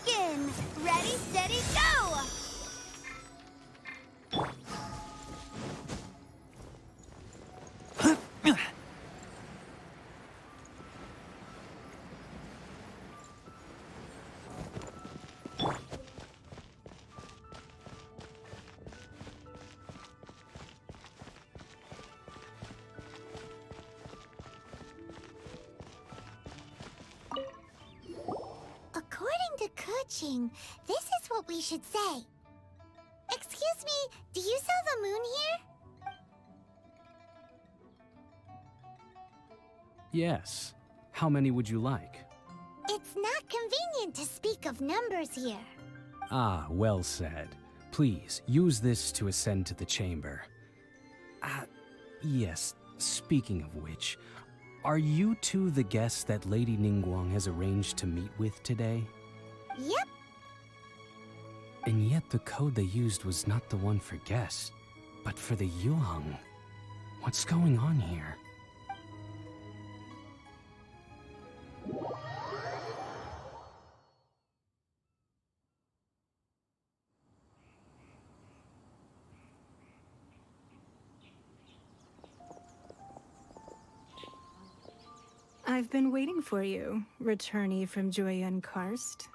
begin. Ready, steady, go! According to Kuching, this is what we should say. Excuse me, do you sell the moon here? Yes. How many would you like? It's not convenient to speak of numbers here. Ah, well said. Please, use this to ascend to the chamber. Yes, speaking of which, are you two the guests that Lady Ningguang has arranged to meet with today? Yep. And yet the code they used was not the one for guests, but for the Yuheng. What's going on here? I've been waiting for you, returnee from Joyun Karst.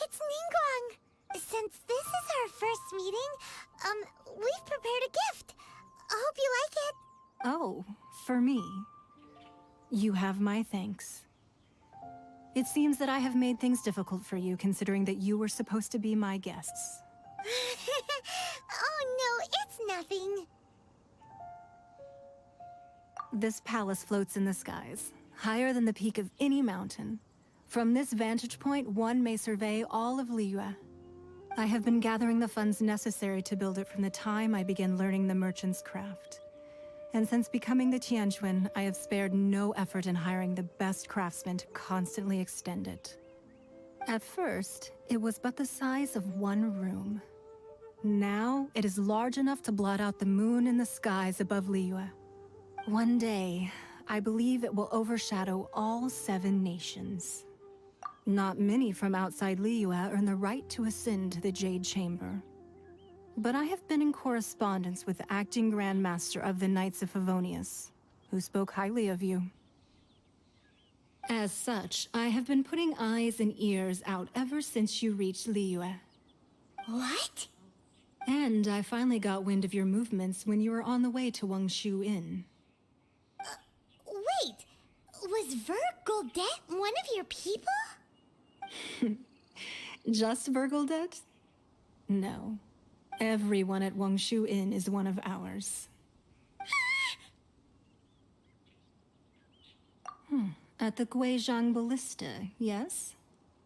It's Ningguang. Since this is our first meeting, we've prepared a gift. I hope you like it. Oh, for me. You have my thanks. It seems that I have made things difficult for you, considering that you were supposed to be my guests. Oh no, it's nothing. This palace floats in the skies, higher than the peak of any mountain. From this vantage point, one may survey all of Liyue. I have been gathering the funds necessary to build it from the time I began learning the merchant's craft. And since becoming the Tianquan, I have spared no effort in hiring the best craftsmen to constantly extend it. At first, it was but the size of one room. Now, it is large enough to blot out the moon in the skies above Liyue. One day, I believe it will overshadow all 7 nations. Not many from outside Liyue earn the right to ascend to the Jade Chamber. But I have been in correspondence with the acting Grand Master of the Knights of Favonius, who spoke highly of you. As such, I have been putting eyes and ears out ever since you reached Liyue. What? And I finally got wind of your movements when you were on the way to Wangshu Inn. Wait, was Vergoldet one of your people? Just Vergoldet? No. Everyone at Wangshu Inn is one of ours. At the Guizhang Ballista, yes?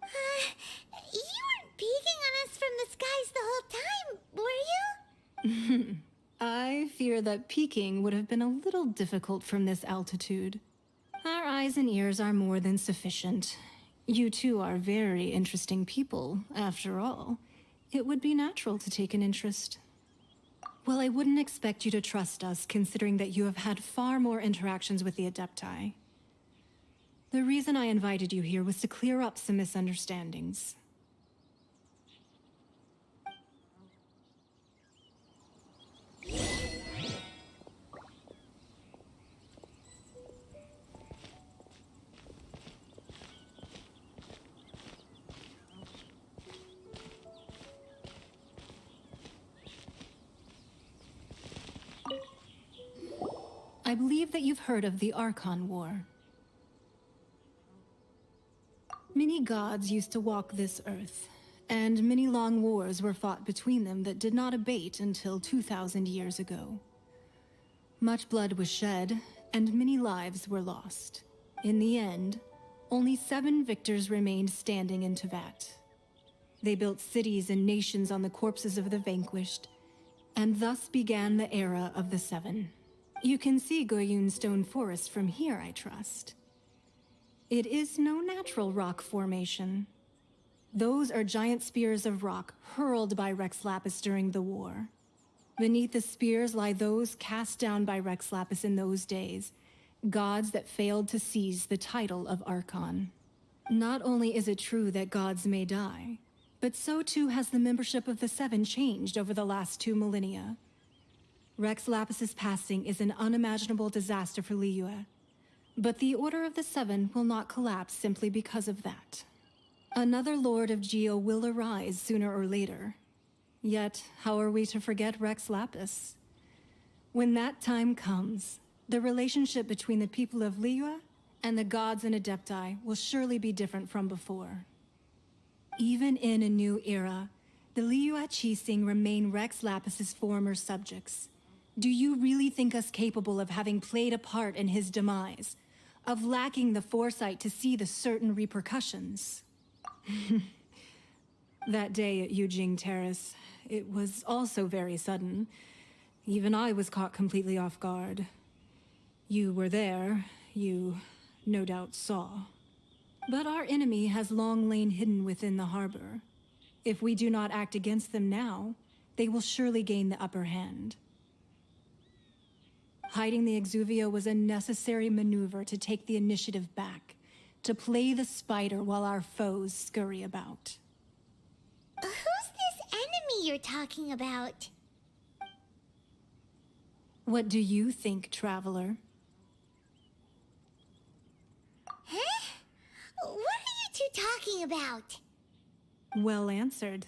You weren't peeking on us from the skies the whole time, were you? I fear that peeking would have been a little difficult from this altitude. Our eyes and ears are more than sufficient. You two are very interesting people, after all. It would be natural to take an interest. Well, I wouldn't expect you to trust us, considering that you have had far more interactions with the Adepti. The reason I invited you here was to clear up some misunderstandings. I believe that you've heard of the Archon War. Many gods used to walk this earth, and many long wars were fought between them that did not abate until 2,000 years ago. Much blood was shed, and many lives were lost. In the end, only 7 victors remained standing in Teyvat. They built cities and nations on the corpses of the vanquished, and thus began the era of the 7. You can see Goyun Stone Forest from here, I trust. It is no natural rock formation. Those are giant spears of rock hurled by Rex Lapis during the war. Beneath the spears lie those cast down by Rex Lapis in those days, gods that failed to seize the title of Archon. Not only is it true that gods may die, but so too has the membership of the Seven changed over the last 2 millennia. Rex Lapis's passing is an unimaginable disaster for Liyue, but the Order of the Seven will not collapse simply because of that. Another Lord of Geo will arise sooner or later. Yet, how are we to forget Rex Lapis? When that time comes, the relationship between the people of Liyue and the gods and Adepti will surely be different from before. Even in a new era, the Liyue Qixing remain Rex Lapis's former subjects. Do you really think us capable of having played a part in his demise? Of lacking the foresight to see the certain repercussions? That day at Yujing Terrace, it was also very sudden. Even I was caught completely off guard. You were there, you no doubt saw. But our enemy has long lain hidden within the harbor. If we do not act against them now, they will surely gain the upper hand. Hiding the Exuvio was a necessary maneuver to take the initiative back, to play the spider while our foes scurry about. Who's this enemy you're talking about? What do you think, Traveler? Huh? What are you two talking about? Well answered.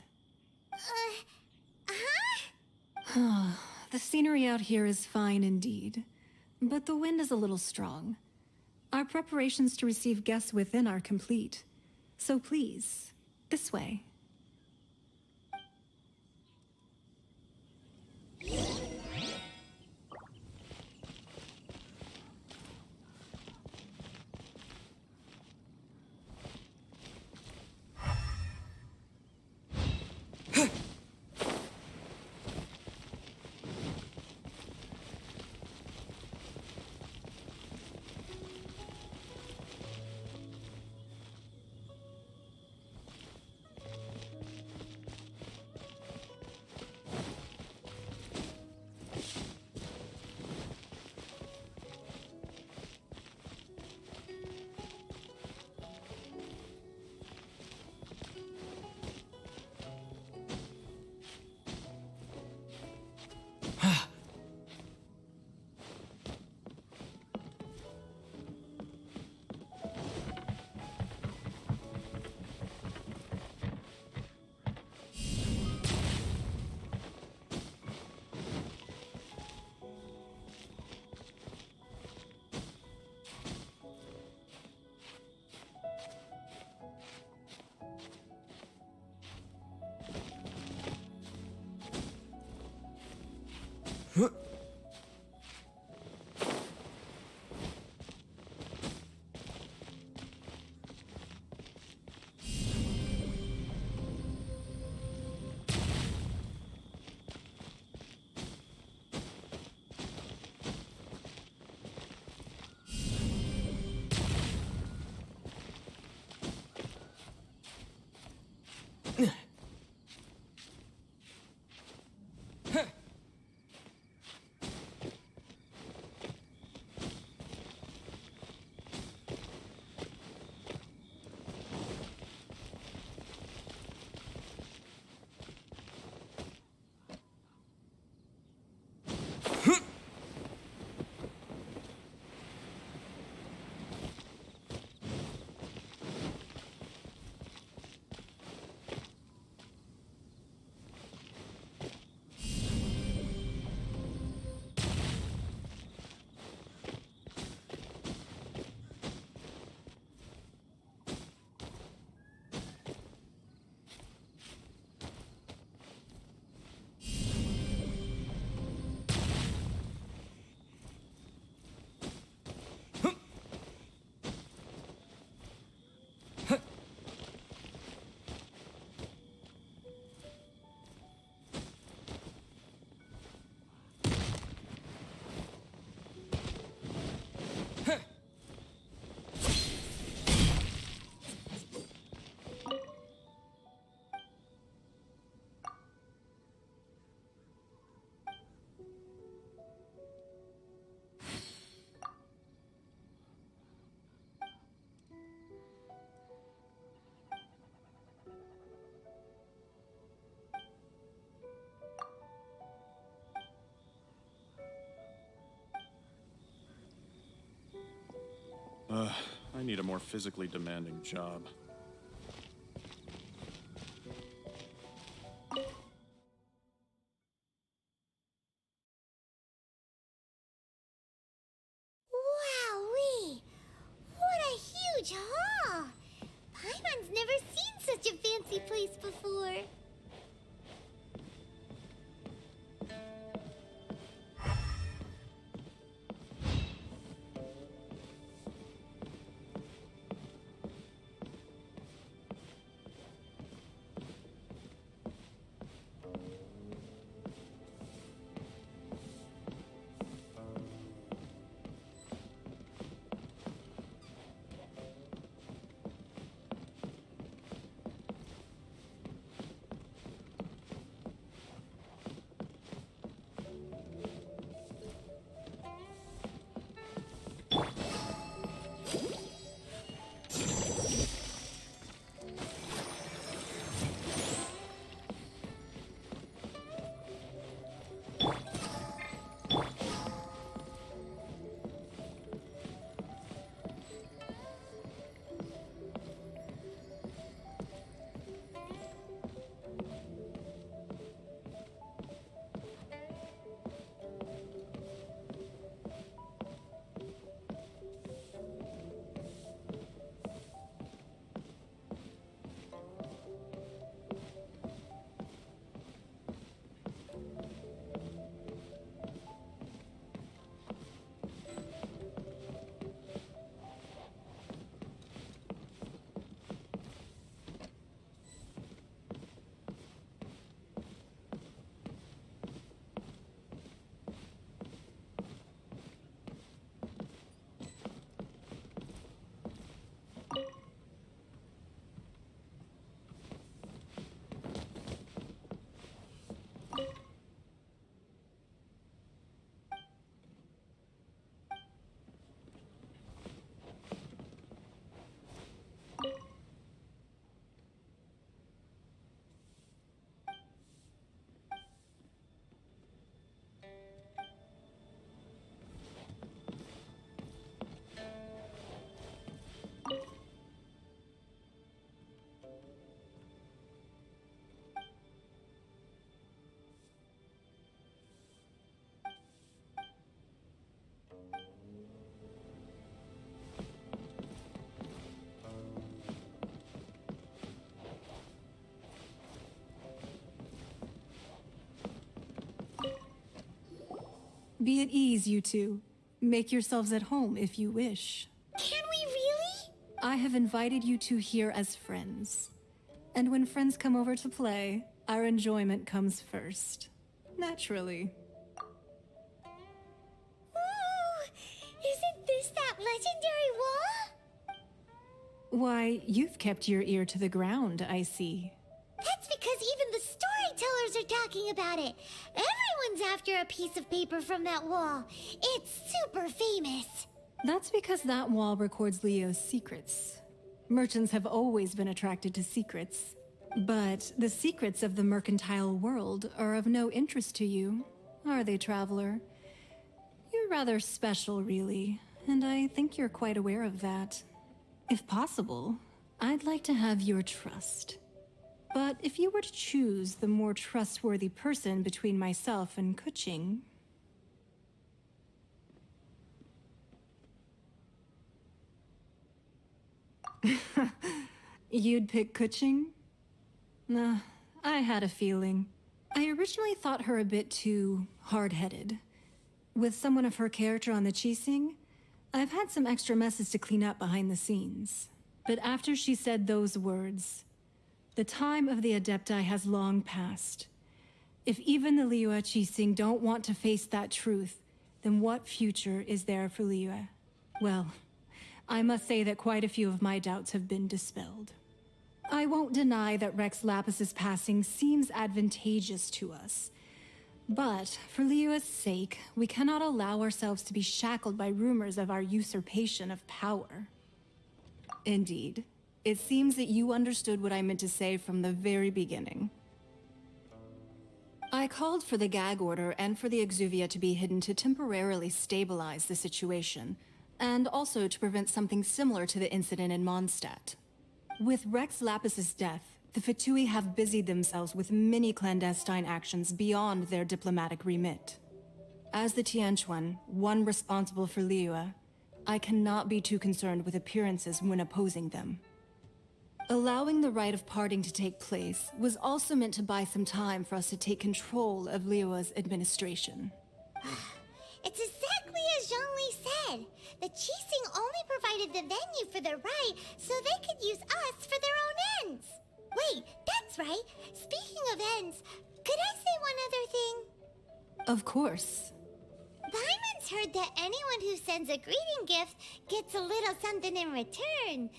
Huh? The scenery out here is fine indeed, but the wind is a little strong. Our preparations to receive guests within are complete, so please, this way. I need a more physically demanding job. Wowee! What a huge hall! Paimon's never seen such a fancy place before. Be at ease, you two. Make yourselves at home if you wish. Can we really? I have invited you two here as friends. And when friends come over to play, our enjoyment comes first. Naturally. Ooh, isn't this that legendary wall? Why, you've kept your ear to the ground, I see. That's because even the storytellers are talking about it. Everyone's after a piece of paper from that wall. It's super famous. That's because that wall records Leo's secrets. Merchants have always been attracted to secrets. But the secrets of the mercantile world are of no interest to you, are they, traveler? You're rather special, really, and I think you're quite aware of that. If possible, I'd like to have your trust. But if you were to choose the more trustworthy person between myself and Kuching... You'd pick Kuching? Nah, I had a feeling. I originally thought her a bit too hard-headed. With someone of her character on the Qixing, I've had some extra messes to clean up behind the scenes. But after she said those words, the time of the Adepti has long passed. If even the Liyue Qixing don't want to face that truth, then what future is there for Liyue? Well, I must say that quite a few of my doubts have been dispelled. I won't deny that Rex Lapis's passing seems advantageous to us. But for Liyue's sake, we cannot allow ourselves to be shackled by rumors of our usurpation of power. Indeed. It seems that you understood what I meant to say from the very beginning. I called for the gag order and for the Exuvia to be hidden to temporarily stabilize the situation, and also to prevent something similar to the incident in Mondstadt. With Rex Lapis's death, the Fatui have busied themselves with many clandestine actions beyond their diplomatic remit. As the Tianquan, one responsible for Liyue, I cannot be too concerned with appearances when opposing them. Allowing the rite of parting to take place was also meant to buy some time for us to take control of Liyue's administration. It's exactly as Zhongli said. The Qixing only provided the venue for the rite so they could use us for their own ends. Wait, that's right. Speaking of ends, could I say one other thing? Of course. Paimon's heard that anyone who sends a greeting gift gets a little something in return.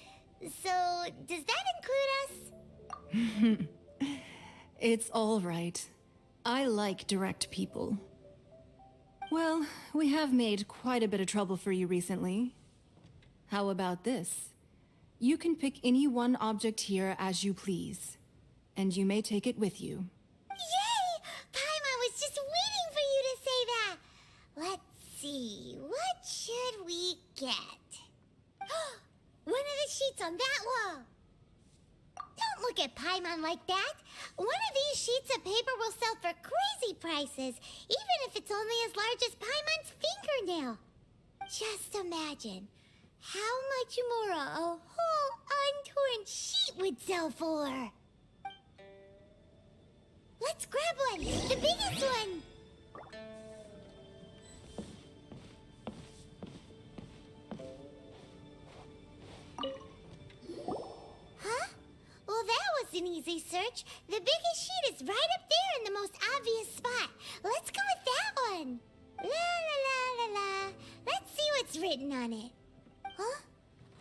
So, does that include us? It's all right. I like direct people. Well, we have made quite a bit of trouble for you recently. How about this? You can pick any one object here as you please, and you may take it with you. Yay! Paimon was just waiting for you to say that. Let's see, what should we get? One of the sheets on that wall. Don't look at Paimon like that. One of these sheets of paper will sell for crazy prices, even if it's only as large as Paimon's fingernail. Just imagine how much more a whole untorn sheet would sell for. Let's grab one, the biggest one. Huh? Well, that was an easy search. The biggest sheet is right up there in the most obvious spot. Let's go with that one. La la la la la. Let's see what's written on it. Huh?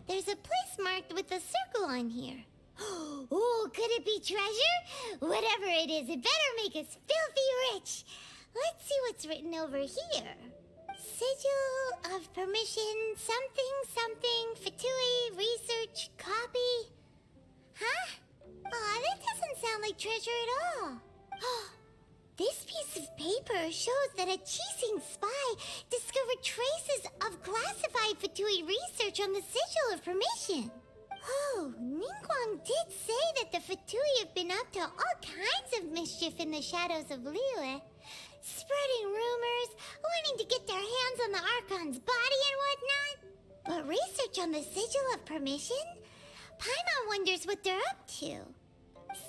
There's a place marked with a circle on here. Oh, could it be treasure? Whatever it is, it better make us filthy rich. Let's see what's written over here. Sigil of permission, something, something, Fatui, research, copy. Huh? Aw, that doesn't sound like treasure at all. This piece of paper shows that a Qixing spy discovered traces of classified Fatui research on the Sigil of Permission. Oh, Ningguang did say that the Fatui have been up to all kinds of mischief in the shadows of Liyue. Spreading rumors, wanting to get their hands on the Archon's body and whatnot. But research on the Sigil of Permission? Paimon wonders what they're up to.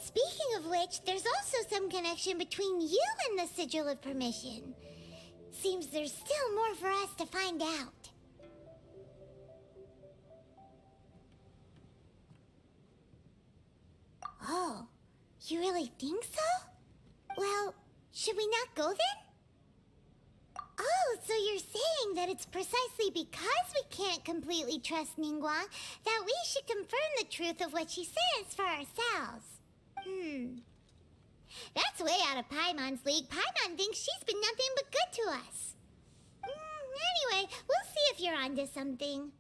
Speaking of which, there's also some connection between you and the Sigil of Permission. Seems there's still more for us to find out. Oh, you really think so? Well, should we not go then? Oh, so you're saying that it's precisely because we can't completely trust Ningguang that we should confirm the truth of what she says for ourselves. That's way out of Paimon's league. Paimon thinks she's been nothing but good to us. Anyway, we'll see if you're onto something.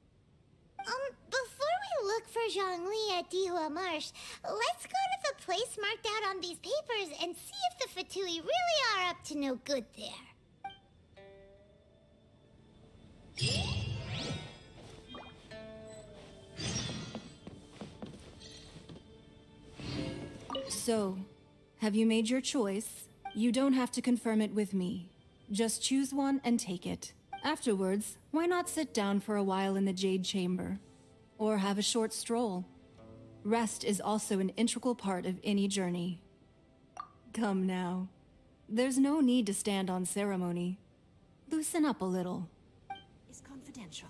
Before we look for Zhongli at Dihua Marsh, let's go to the place marked out on these papers and see if the Fatui really are up to no good there. So, have you made your choice? You don't have to confirm it with me. Just choose one and take it. Afterwards, why not sit down for a while in the Jade Chamber? Or have a short stroll? Rest is also an integral part of any journey. Come now. There's no need to stand on ceremony. Loosen up a little. Is confidential.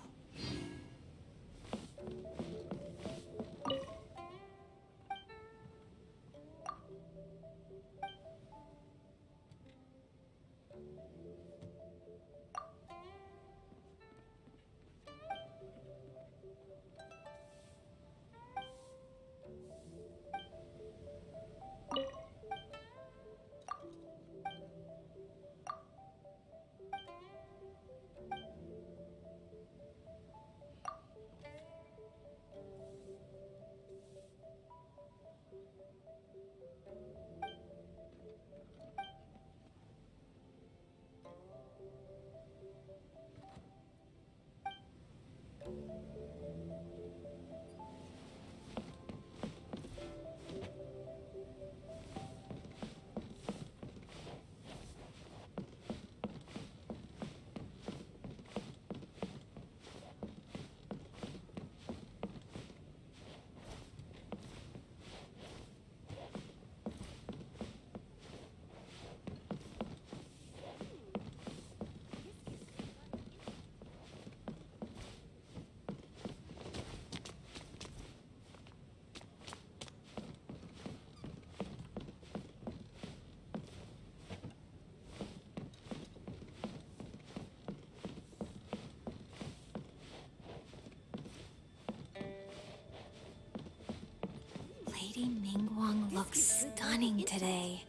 Lady Ningguang looks stunning today.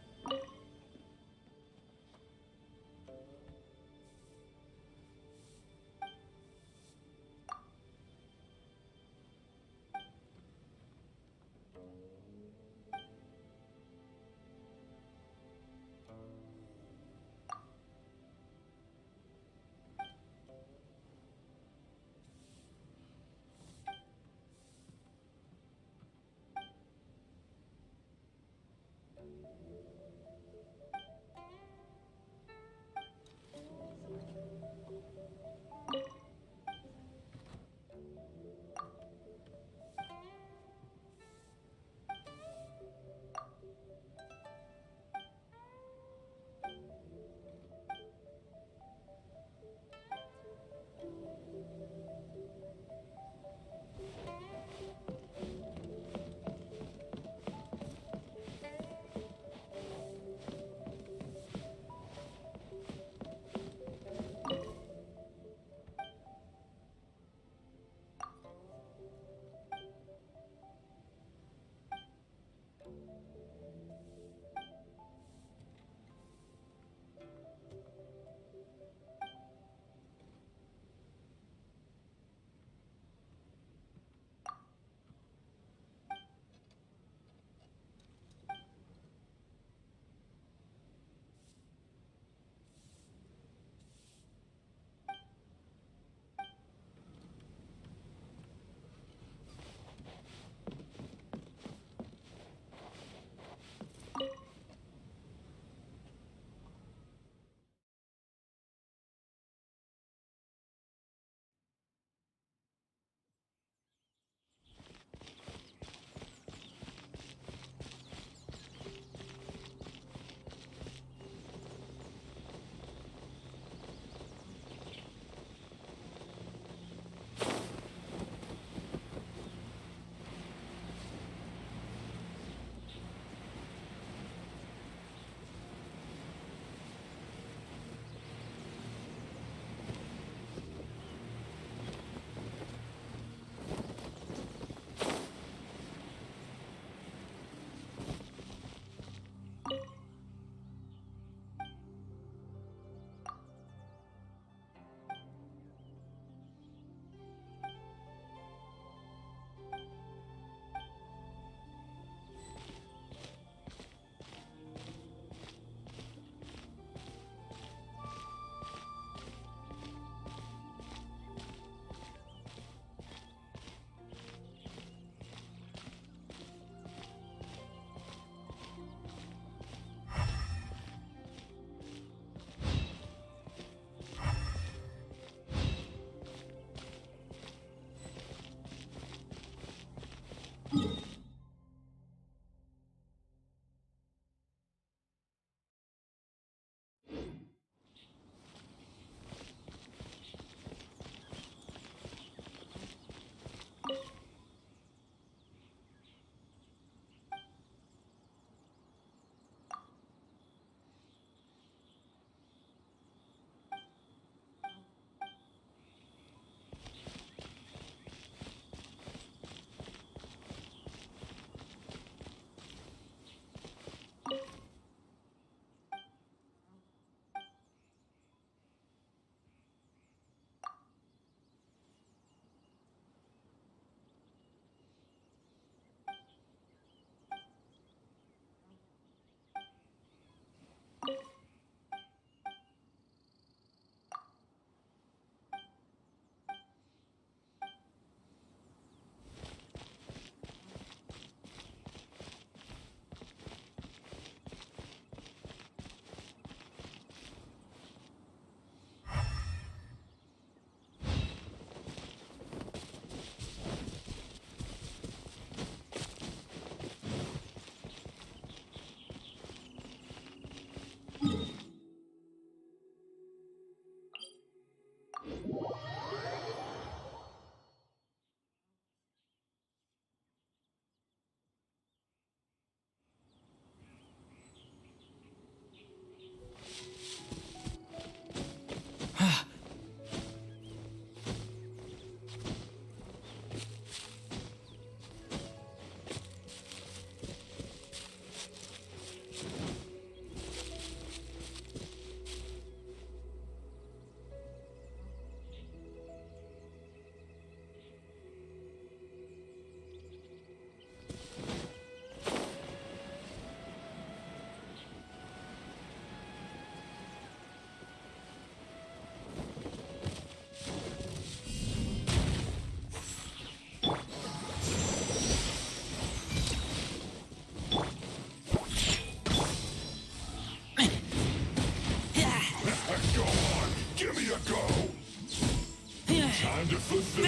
Time to fulfill.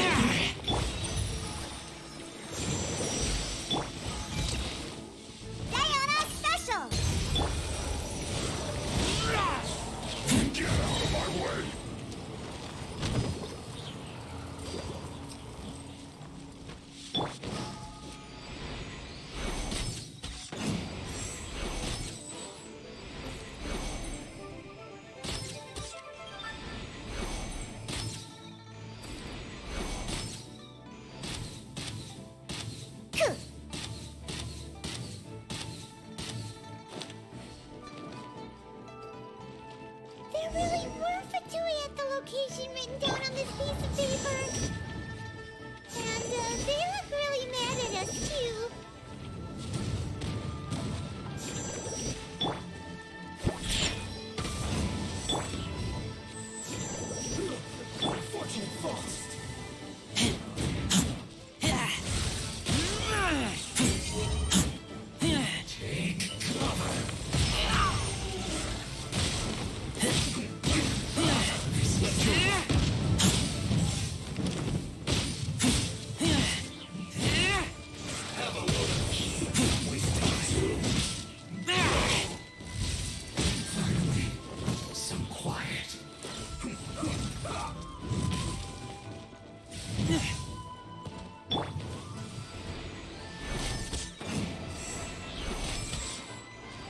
Diana Special! Get out of my way. Phew. There really were Fatui at the location written down on this piece of paper. And they look really mad at us, too. Unfortunate fault. Take cover. Have a load of wasting time. Finally, some quiet.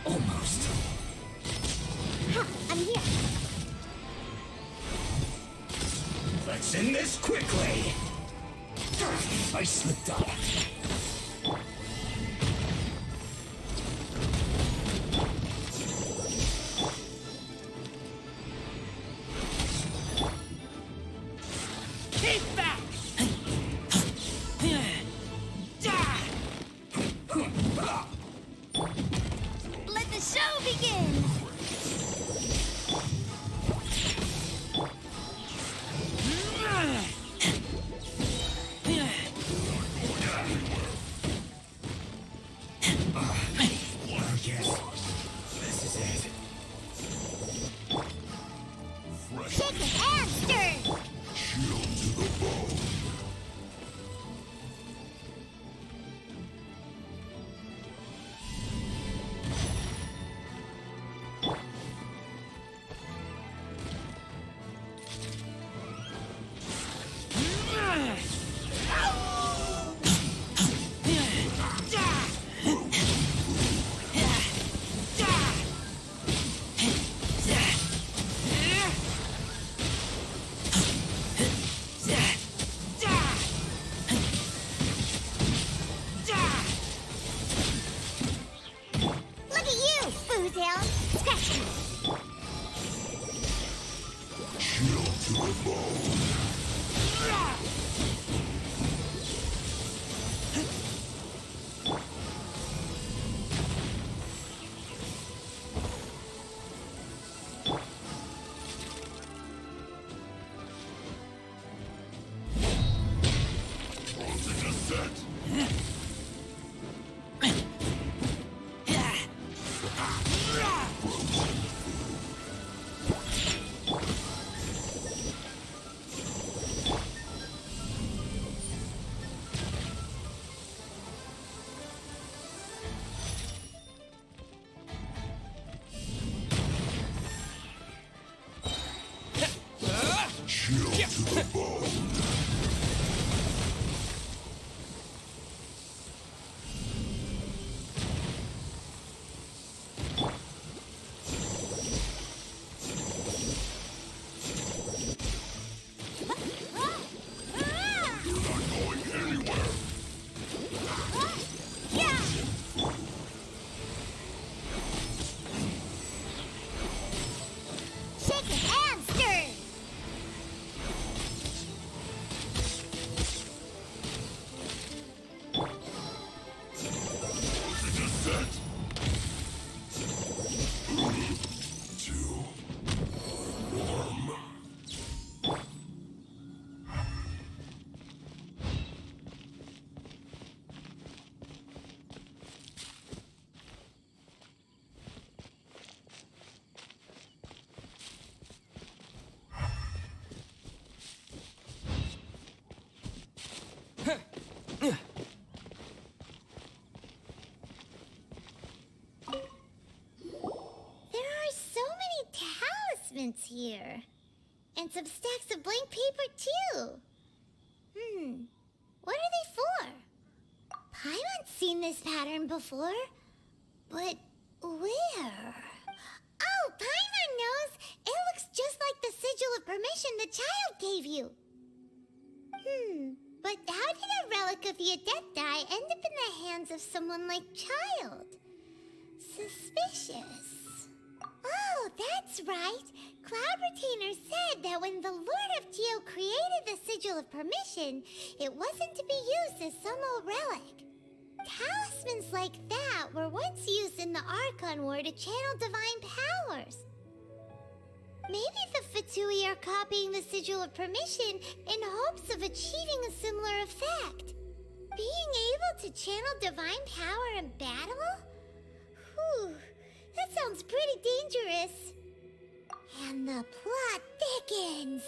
Almost. Huh, I'm here. Let's end this quickly. I slipped up. Keep back! Let the show begin! I guess this is it. Shaken and stirred! Chilled to the bone. Look at you, Foozell! Scratch me! Chilled to the bone. Closing a set. Chilled to the bone. There are so many talismans here. And some stacks of blank paper, too. What are they for? Paimon's seen this pattern before. But where? Oh, Paimon knows! It looks just like the sigil of permission the child gave you. But how did a relic of the Adepti end up in the hands of someone like Child? Suspicious. Oh, that's right. Cloud Retainer said that when the Lord of Geo created the Sigil of Permission, it wasn't to be used as some old relic. Talismans like that were once used in the Archon War to channel divine powers. Maybe the Fatui are copying the Sigil of Permission in hopes of achieving a similar effect. Being able to channel divine power in battle? Whew, that sounds pretty dangerous. And the plot thickens.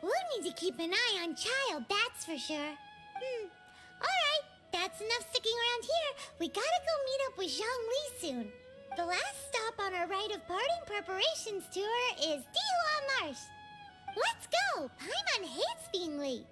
We'll need to keep an eye on Child, that's for sure. Alright, that's enough sticking around here. We gotta go meet up with Zhongli soon. The last stop on our rite of parting preparations tour is Dihua Marsh. Let's go! Paimon hates being late.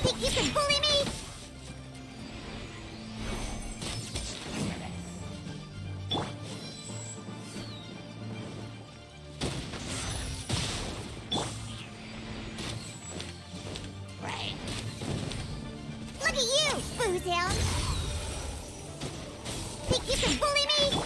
Think you can bully me? Look at you, Boozhound! Think you can bully me?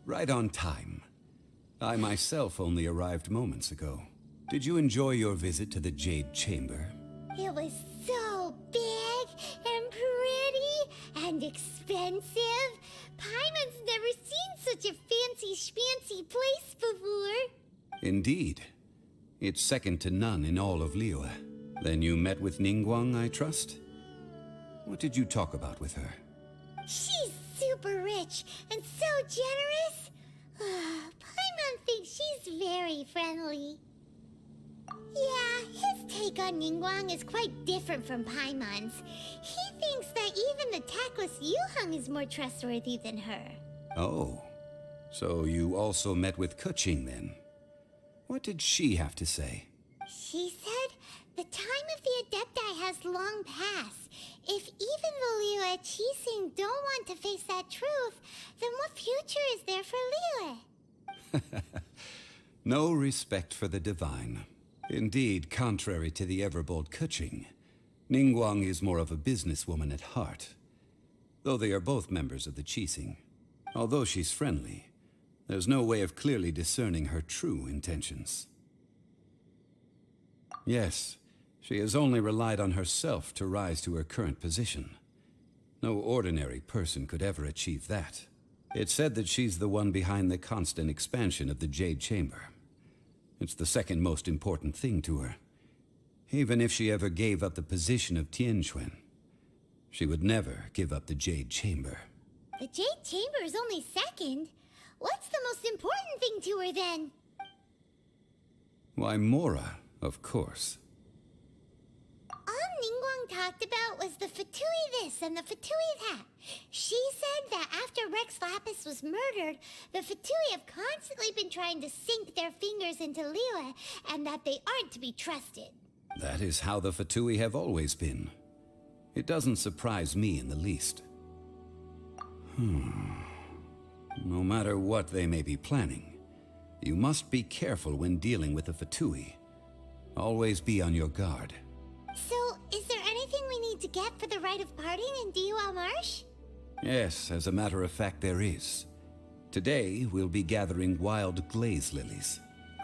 Right on time. I myself only arrived moments ago. Did you enjoy your visit to the Jade Chamber? It was so big and pretty and expensive. Paimon's never seen such a fancy schmancy place before. Indeed. It's second to none in all of Liyue. Then you met with Ningguang, I trust? What did you talk about with her? She's super rich and so generous. Paimon thinks she's very friendly. Yeah, his take on Ningguang is quite different from Paimon's. He thinks that even the tactless Yuheng is more trustworthy than her. Oh, so you also met with Keqing then? What did she have to say? She said the time of the Adepti has long passed. If even the Liyue Qixing don't want to face that truth, then what future is there for Liyue? No respect for the divine. Indeed, contrary to the ever-bold Keqing, Ningguang is more of a businesswoman at heart. Though they are both members of the Qixing. Although she's friendly, there's no way of clearly discerning her true intentions. Yes, she has only relied on herself to rise to her current position. No ordinary person could ever achieve that. It's said that she's the one behind the constant expansion of the Jade Chamber. It's the second most important thing to her. Even if she ever gave up the position of Tianquan, she would never give up the Jade Chamber. The Jade Chamber is only second. What's the most important thing to her then? Why, Mora, of course. All Ningguang talked about was the Fatui this and the Fatui that. She said that after Rex Lapis was murdered, the Fatui have constantly been trying to sink their fingers into Liyue, and that they aren't to be trusted. That is how the Fatui have always been. It doesn't surprise me in the least. No matter what they may be planning, you must be careful when dealing with the Fatui. Always be on your guard. So, is there anything we need to get for the rite of parting in Dihua Marsh? Yes, as a matter of fact, there is. Today, we'll be gathering wild glaze lilies.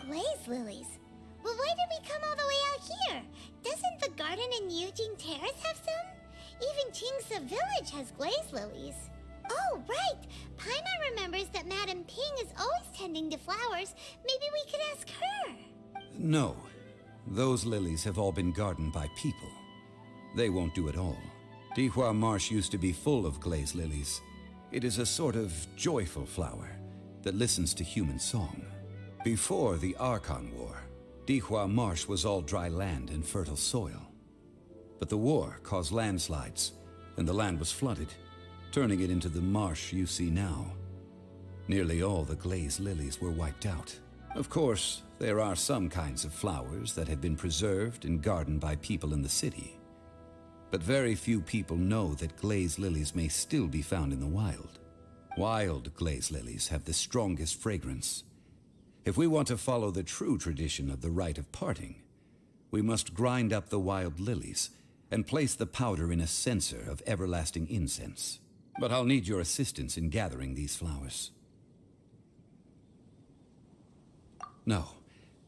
Glaze lilies? Well, why did we come all the way out here? Doesn't the garden in Yujing Terrace have some? Even Qingse Village has glaze lilies. Oh, right! Paimon remembers that Madame Ping is always tending to flowers. Maybe we could ask her. No. Those lilies have all been gardened by people. They won't do it all. Dihua Marsh used to be full of glaze lilies. It is a sort of joyful flower that listens to human song. Before the Archon War, Dihua Marsh was all dry land and fertile soil. But the war caused landslides, and the land was flooded, turning it into the marsh you see now. Nearly all the glaze lilies were wiped out. Of course, there are some kinds of flowers that have been preserved and gardened by people in the city. But very few people know that glaze lilies may still be found in the wild. Wild glaze lilies have the strongest fragrance. If we want to follow the true tradition of the rite of parting, we must grind up the wild lilies and place the powder in a censer of everlasting incense. But I'll need your assistance in gathering these flowers. No,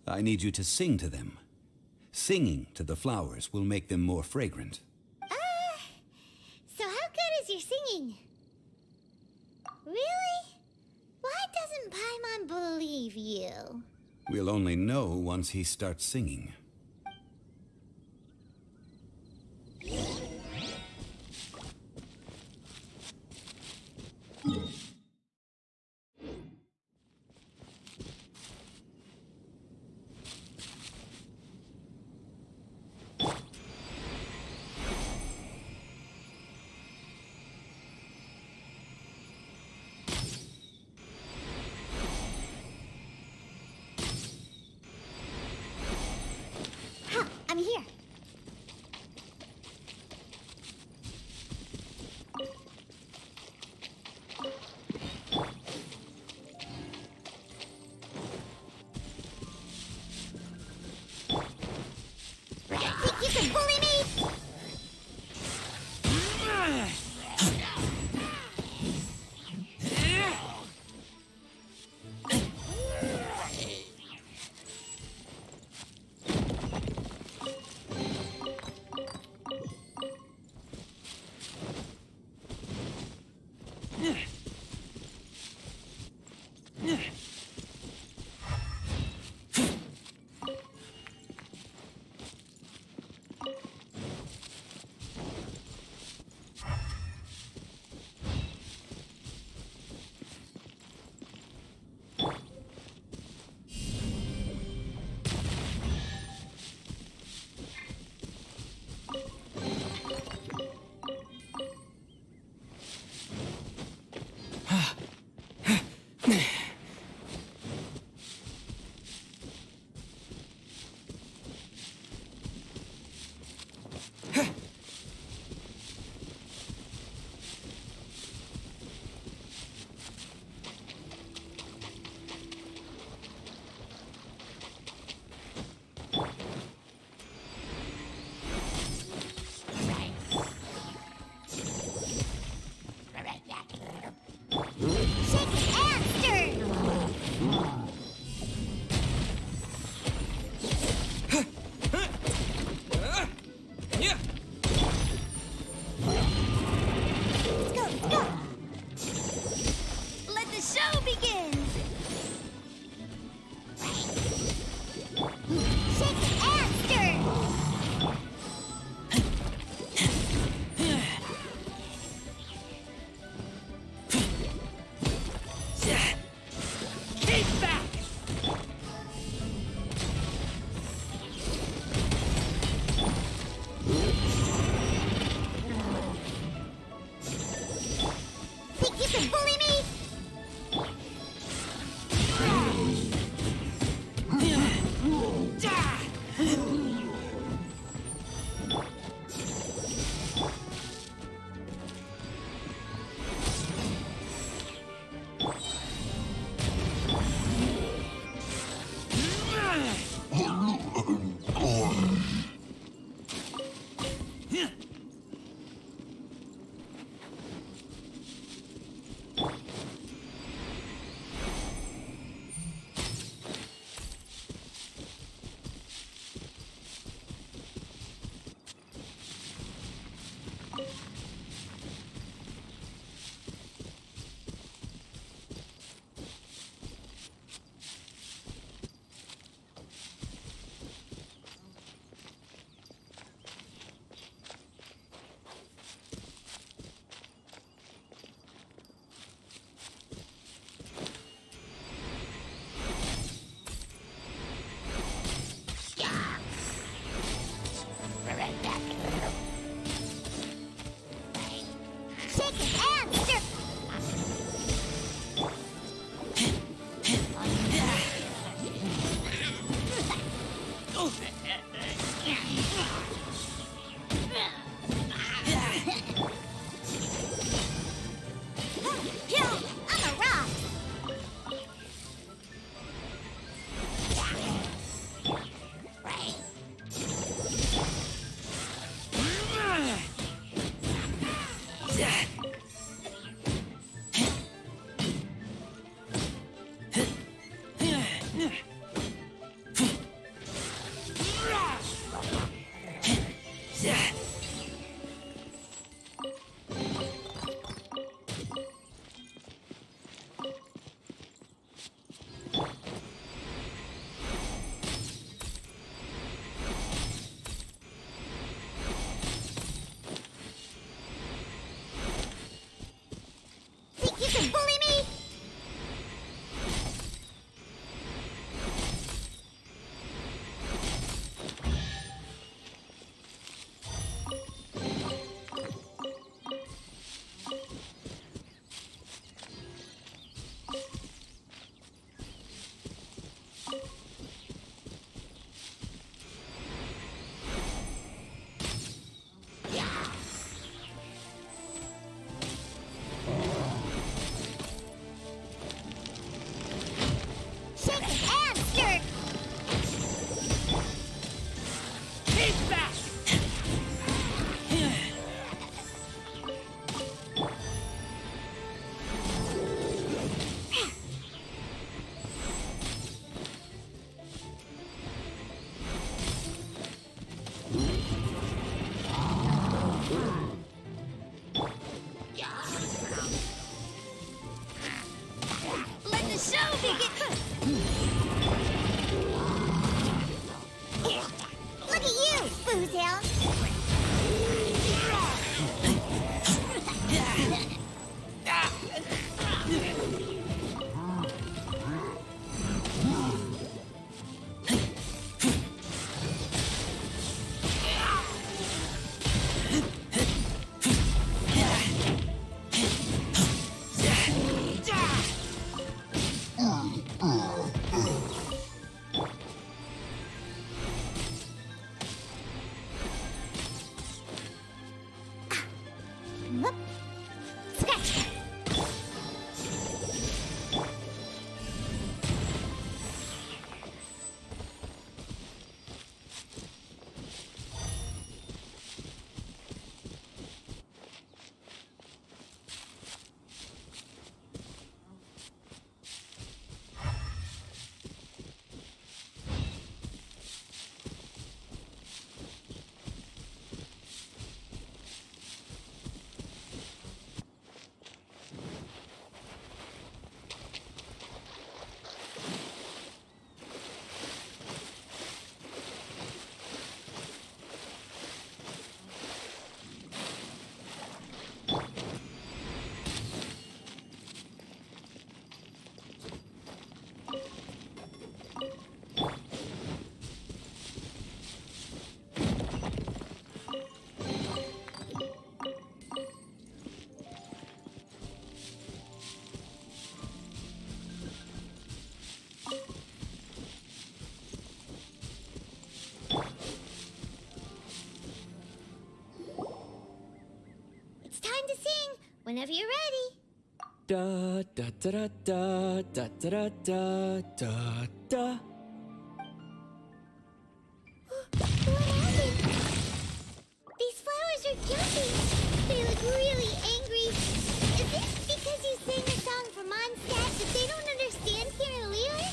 I need you to sing to them. Singing to the flowers will make them more fragrant. So how good is your singing? Really? Why doesn't Paimon believe you? We'll only know once he starts singing. booze hound. Scratch. It's time to sing whenever you're ready. Da da da da da da da da da da. What happened? These flowers are jumping. They look really angry. Is this because you sang a song for Mondstadt that they don't understand here in Liyue?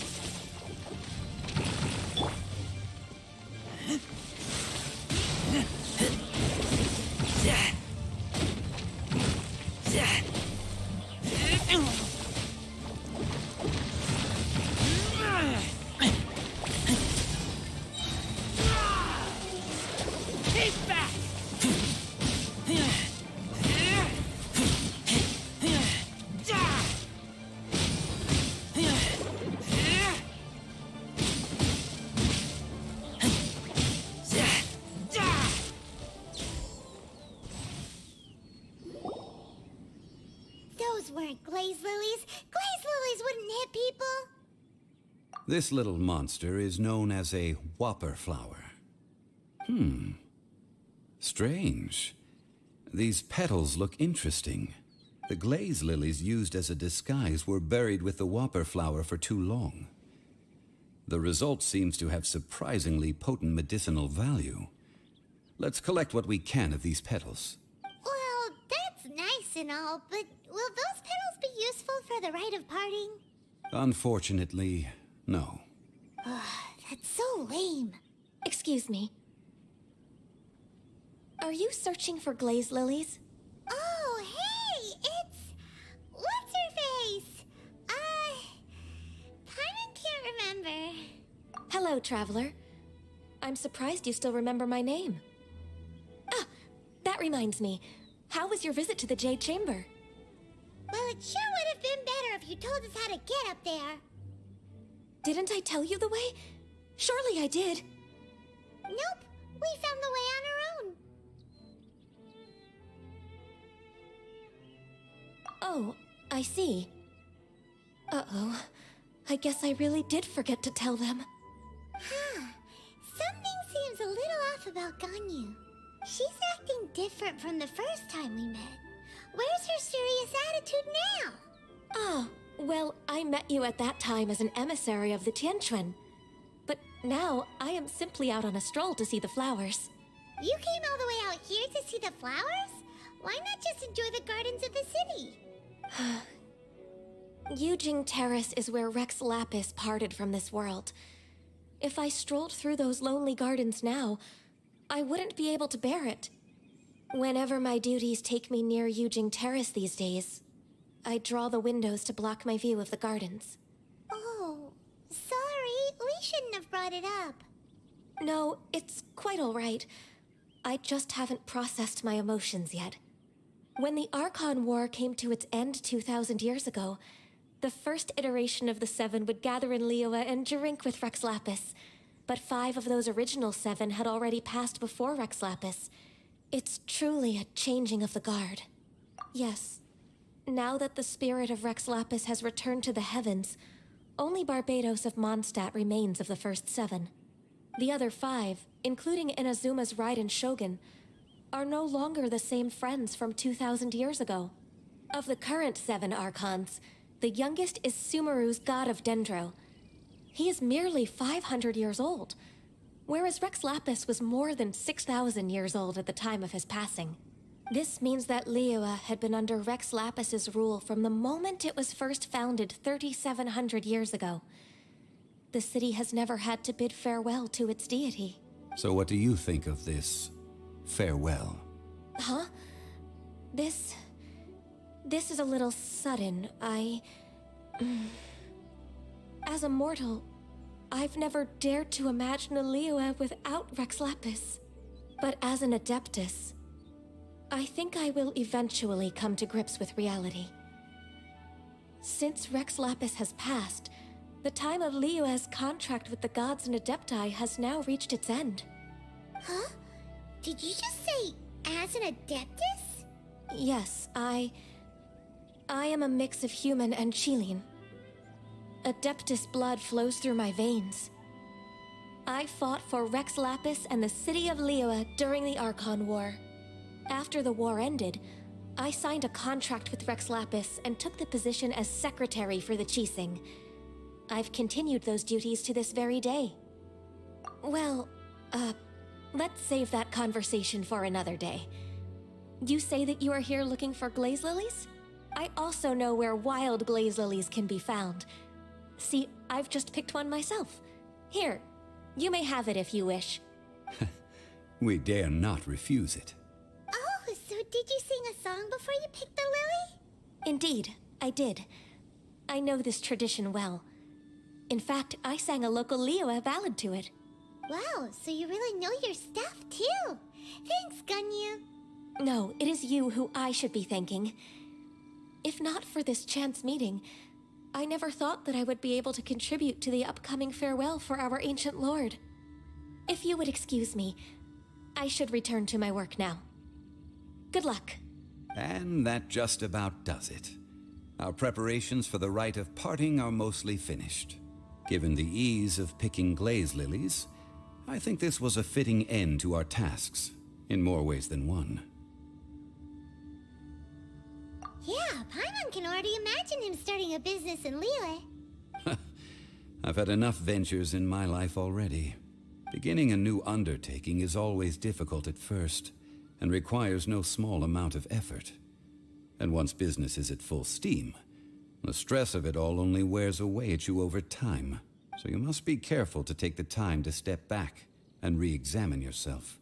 Those weren't glaze lilies. Glaze lilies wouldn't hit people. This little monster is known as a whopper flower. Strange. These petals look interesting. The glaze lilies used as a disguise were buried with the whopper flower for too long. The result seems to have surprisingly potent medicinal value. Let's collect what we can of these petals. Well, that's nice and all, but will those petals be useful for the rite of parting? Unfortunately, no. That's so lame. Excuse me. Are you searching for glaze lilies? Oh, hey, it's... What's her face? Paimon can't remember. Hello, traveler. I'm surprised you still remember my name. Ah, that reminds me. How was your visit to the Jade Chamber? Well, it sure would have been better if you told us how to get up there. Didn't I tell you the way? Surely I did. Nope, we found the way on our own. Oh, I see. Uh-oh. I guess I really did forget to tell them. Something seems a little off about Ganyu. She's acting different from the first time we met. Where's her serious attitude now? Ah, well, I met you at that time as an emissary of the Tianquan. But now, I am simply out on a stroll to see the flowers. You came all the way out here to see the flowers? Why not just enjoy the gardens of the city? Yujing Terrace is where Rex Lapis parted from this world. If I strolled through those lonely gardens now, I wouldn't be able to bear it. Whenever my duties take me near Yujing Terrace these days, I draw the windows to block my view of the gardens. Oh, sorry. We shouldn't have brought it up. No, it's quite all right. I just haven't processed my emotions yet. When the Archon War came to its end 2,000 years ago, the first iteration of the Seven would gather in Liyue and drink with Rex Lapis. But 5 of those original 7 had already passed before Rex Lapis. It's truly a changing of the guard. Yes, now that the spirit of Rex Lapis has returned to the heavens, only Barbados of Mondstadt remains of the first 7. The other 5, including Inazuma's Raiden Shogun, are no longer the same friends from 2,000 years ago. Of the current 7 Archons, the youngest is Sumeru's god of Dendro. He is merely 500 years old, whereas Rex Lapis was more than 6,000 years old at the time of his passing. This means that Liyue had been under Rex Lapis's rule from the moment it was first founded 3,700 years ago. The city has never had to bid farewell to its deity. So what do you think of this farewell? Huh? This is a little sudden. As a mortal, I've never dared to imagine a Liyue without Rex Lapis. But as an Adeptus, I think I will eventually come to grips with reality. Since Rex Lapis has passed, the time of Liyue's contract with the gods and Adepti has now reached its end. Huh? Did you just say, as an Adeptus? Yes, I am a mix of human and Chilean. Adeptus blood flows through my veins. I fought for Rex Lapis and the city of Liyue during the Archon War. After the war ended, I signed a contract with Rex Lapis and took the position as secretary for the Qixing. I've continued those duties to this very day. Well, let's save that conversation for another day. You say that you are here looking for glaze lilies? I also know where wild glaze lilies can be found. See, I've just picked one myself. Here, you may have it if you wish. We dare not refuse it. Oh, so did you sing a song before you picked the lily? Indeed, I did. I know this tradition well. In fact, I sang a local Liyue ballad to it. Wow, so you really know your stuff, too. Thanks, Gunyu. No, it is you who I should be thanking. If not for this chance meeting, I never thought that I would be able to contribute to the upcoming farewell for our ancient lord. If you would excuse me, I should return to my work now. Good luck. And that just about does it. Our preparations for the rite of parting are mostly finished. Given the ease of picking glaze lilies, I think this was a fitting end to our tasks, in more ways than one. Yeah, Paimon can already imagine him starting a business in Liyue. I've had enough ventures in my life already. Beginning a new undertaking is always difficult at first, and requires no small amount of effort. And once business is at full steam, the stress of it all only wears away at you over time. So you must be careful to take the time to step back and re-examine yourself.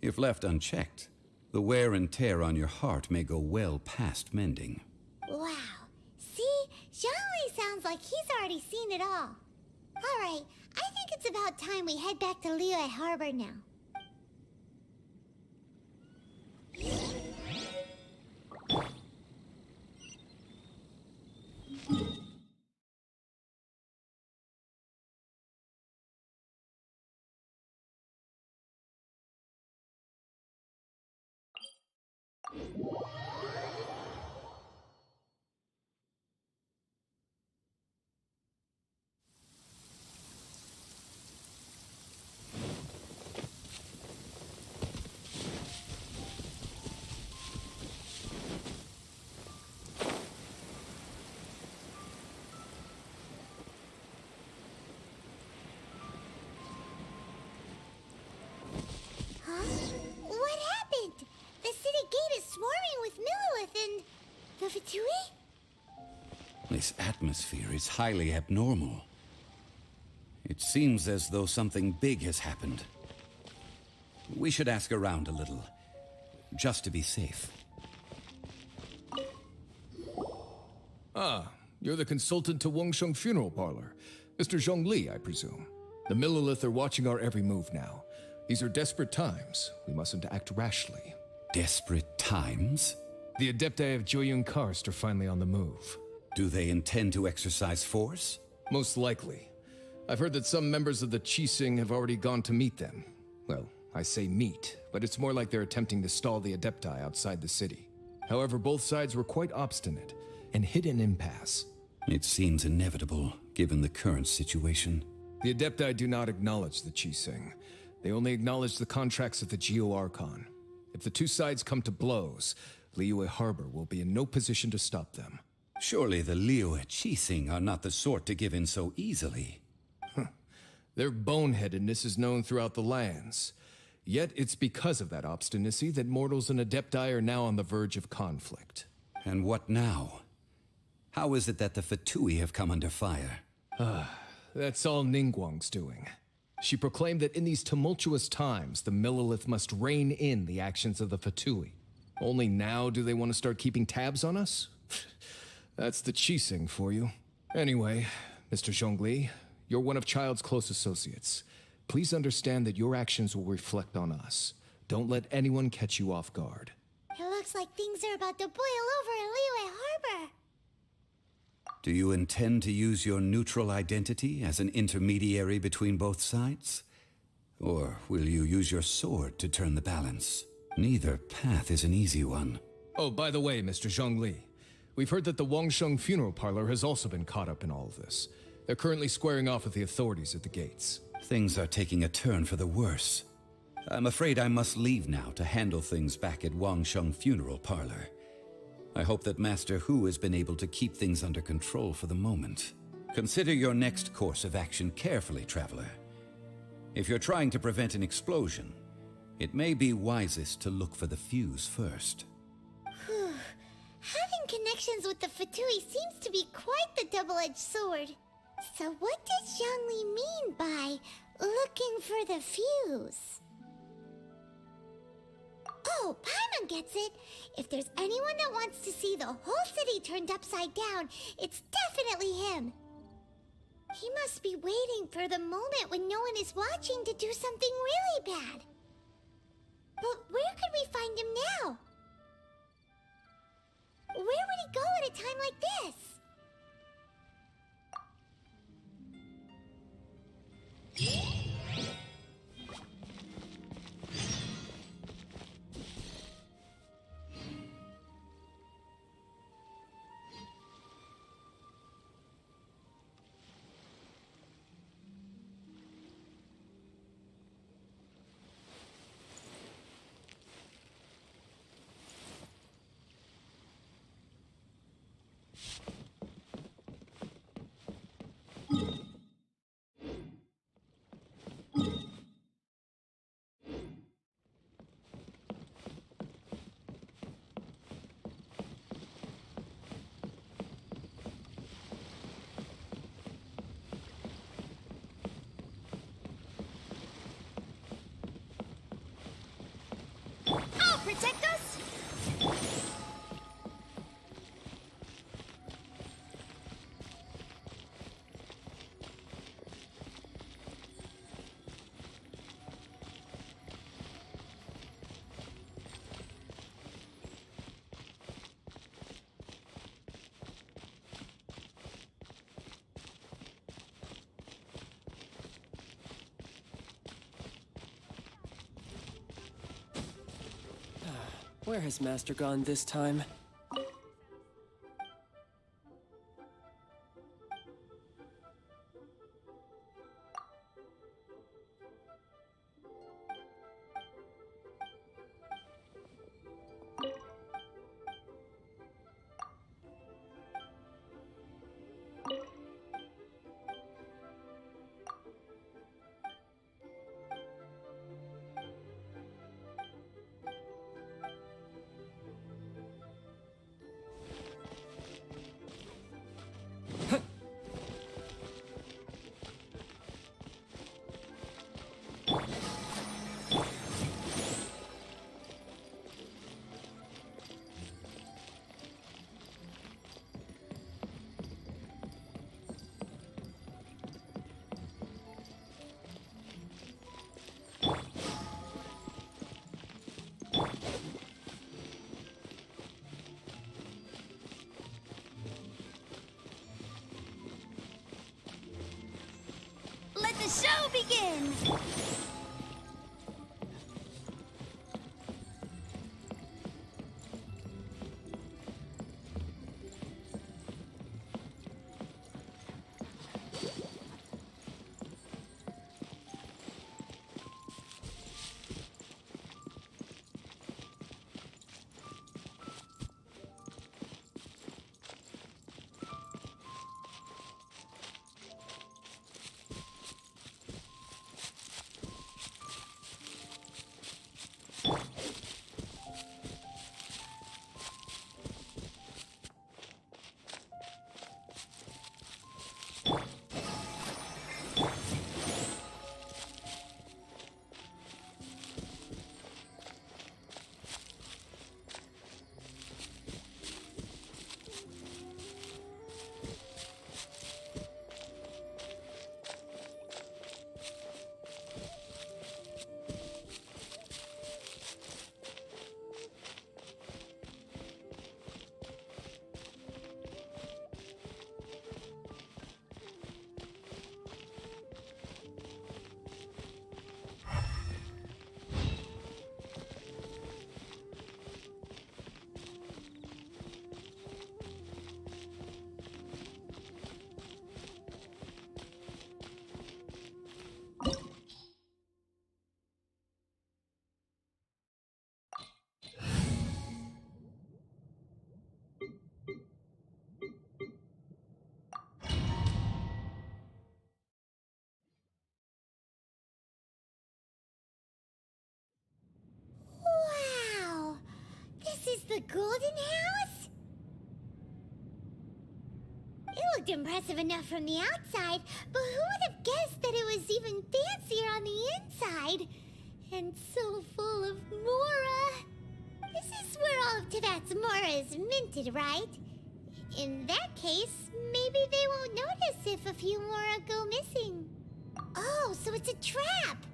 If left unchecked, the wear and tear on your heart may go well past mending. Wow. See? Zhongli sounds like he's already seen it all. Alright, I think it's about time we head back to Liyue Harbor now. Huh? What happened? The city gate is swarming with Millowith and... the Fatui? This atmosphere is highly abnormal. It seems as though something big has happened. We should ask around a little, just to be safe. Ah, you're the consultant to Wengsheng Funeral Parlor. Mr. Zhongli, I presume. The Millilith are watching our every move now. These are desperate times. We mustn't act rashly. Desperate times? The Adepti of Joyun Karst are finally on the move. Do they intend to exercise force? Most likely. I've heard that some members of the Qixing have already gone to meet them. Well, I say meet, but it's more like they're attempting to stall the Adepti outside the city. However, both sides were quite obstinate and hit an impasse. It seems inevitable, given the current situation. The Adepti do not acknowledge the Qixing. They only acknowledge the contracts of the Geo-Archon. If the two sides come to blows, Liyue Harbor will be in no position to stop them. Surely the Liyue Qixing are not the sort to give in so easily. Their boneheadedness is known throughout the lands. Yet it's because of that obstinacy that mortals and Adepti are now on the verge of conflict. And what now? How is it that the Fatui have come under fire? That's all Ningguang's doing. She proclaimed that in these tumultuous times, the Millilith must rein in the actions of the Fatui. Only now do they want to start keeping tabs on us? That's the Qixing for you. Anyway, Mr. Zhongli, you're one of Childe's close associates. Please understand that your actions will reflect on us. Don't let anyone catch you off guard. It looks like things are about to boil over in Liyue Harbor. Do you intend to use your neutral identity as an intermediary between both sides? Or will you use your sword to turn the balance? Neither path is an easy one. Oh, by the way, Mr. Zhongli, we've heard that the Wangsheng funeral parlor has also been caught up in all of this. They're currently squaring off with the authorities at the gates. Things are taking a turn for the worse. I'm afraid I must leave now to handle things back at Wangsheng funeral parlor. I hope that Master Hu has been able to keep things under control for the moment. Consider your next course of action carefully, Traveler. If you're trying to prevent an explosion, it may be wisest to look for the fuse first. Having connections with the Fatui seems to be quite the double-edged sword. So what does Zhongli mean by looking for the fuse? Oh, Paimon gets it! If there's anyone that wants to see the whole city turned upside down, it's definitely him! He must be waiting for the moment when no one is watching to do something really bad. But where could we find him now? Where would he go at a time like this? Protect us? Where has Master gone this time? again! Wow! This is the Golden House? It looked impressive enough from the outside, but who would have guessed that it was even fancier on the inside? And so full of Mora. This is where all of Teyvat's Mora is minted, right? In that case, maybe they won't notice if a few Mora go missing. Oh, so it's a trap!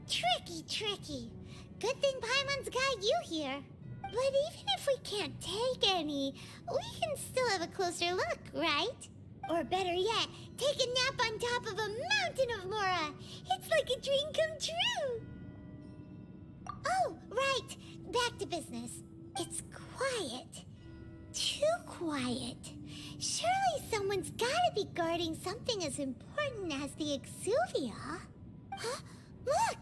Tricky, tricky. Good thing Paimon's got you here. But even if we can't take any, we can still have a closer look, right? Or better yet, take a nap on top of a mountain of Mora. It's like a dream come true. Oh, right. Back to business. It's quiet. Too quiet. Surely someone's gotta be guarding something as important as the Exuvia. Huh? Look!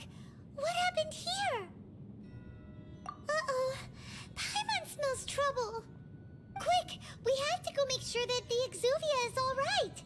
What happened here? Uh-oh. Paimon smells trouble. Quick! We have to go make sure that the Exuvia is all right.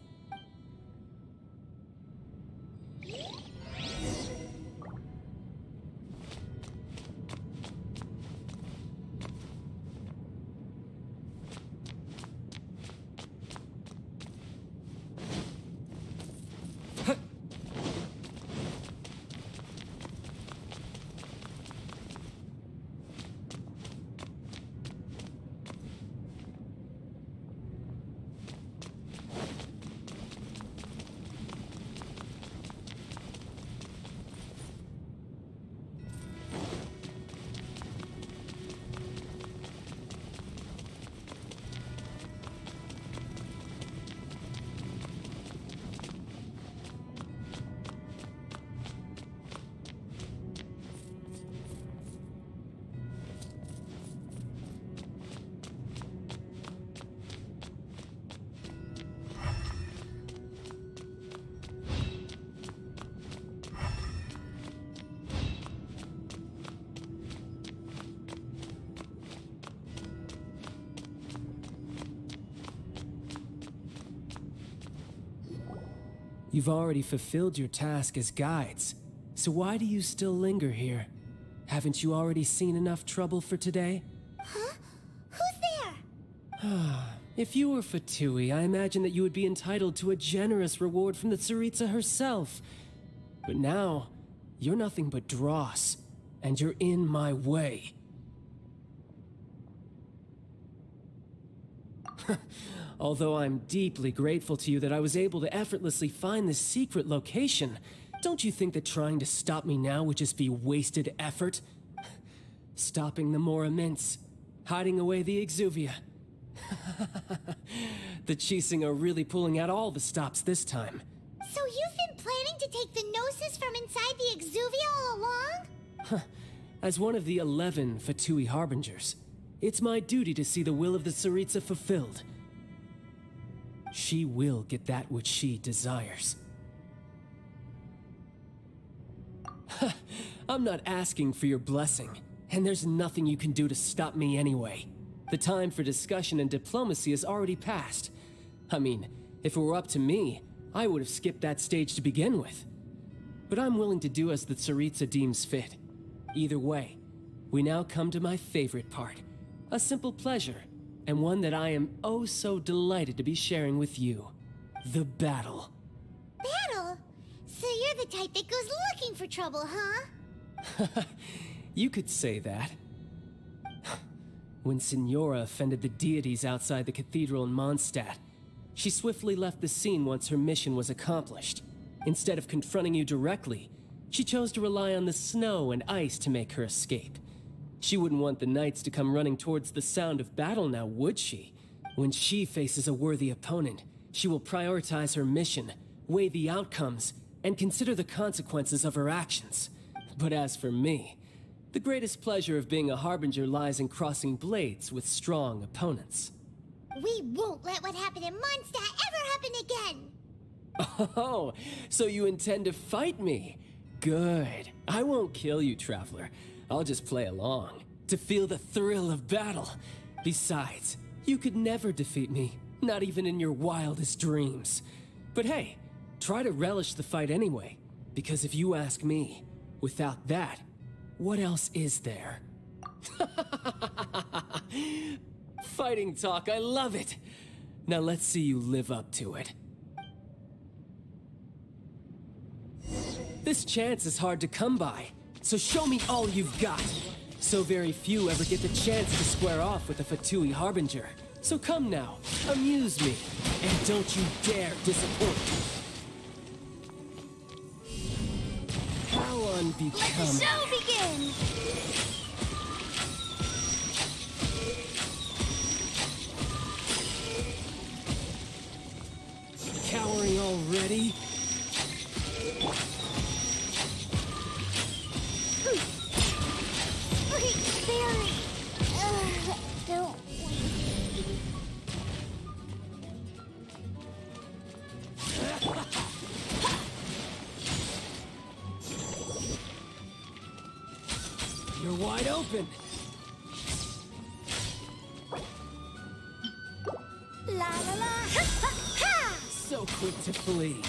You've already fulfilled your task as guides, so why do you still linger here? Haven't you already seen enough trouble for today? Huh? Who's there? If you were Fatui, I imagine that you would be entitled to a generous reward from the Tsaritsa herself. But now, you're nothing but dross, and you're in my way. Although I'm deeply grateful to you that I was able to effortlessly find this secret location, don't you think that trying to stop me now would just be wasted effort? Stopping the Mora Mints, hiding away the Exuvia. The Chising are really pulling out all the stops this time. So you've been planning to take the gnosis from inside the Exuvia all along? As one of the 11 Fatui Harbingers, it's my duty to see the will of the Tsaritsa fulfilled. She will get that which she desires. I'm not asking for your blessing, and there's nothing you can do to stop me anyway. The time for discussion and diplomacy has already passed. I mean, if it were up to me, I would have skipped that stage to begin with. But I'm willing to do as the Tsaritsa deems fit. Either way, we now come to my favorite part. A simple pleasure, and one that I am oh so delighted to be sharing with you. The battle. Battle? So you're the type that goes looking for trouble, huh? You could say that. When Signora offended the deities outside the cathedral in Mondstadt, she swiftly left the scene once her mission was accomplished. Instead of confronting you directly, she chose to rely on the snow and ice to make her escape. She wouldn't want the knights to come running towards the sound of battle now, would she? When she faces a worthy opponent, she will prioritize her mission, weigh the outcomes, and consider the consequences of her actions. But as for me, the greatest pleasure of being a Harbinger lies in crossing blades with strong opponents. We won't let what happened in Mondstadt ever happen again! Oh, so you intend to fight me? Good. I won't kill you, Traveler. I'll just play along, to feel the thrill of battle. Besides, you could never defeat me, not even in your wildest dreams. But hey, try to relish the fight anyway, because if you ask me, without that, what else is there? Fighting talk, I love it! Now let's see you live up to it. This chance is hard to come by, so show me all you've got. So very few ever get the chance to square off with a Fatui Harbinger. So come now, amuse me, and don't you dare disappoint. How unbecoming. Let the show begin! Cowering already? Barry! Don't You're wide open! La la la! Ha ha ha! So quick to flee.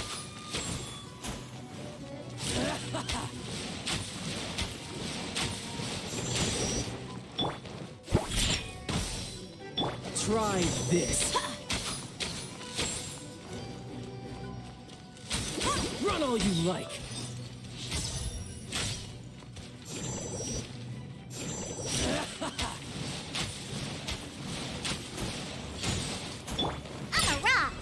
Try this. Run all you like. I'm a rock!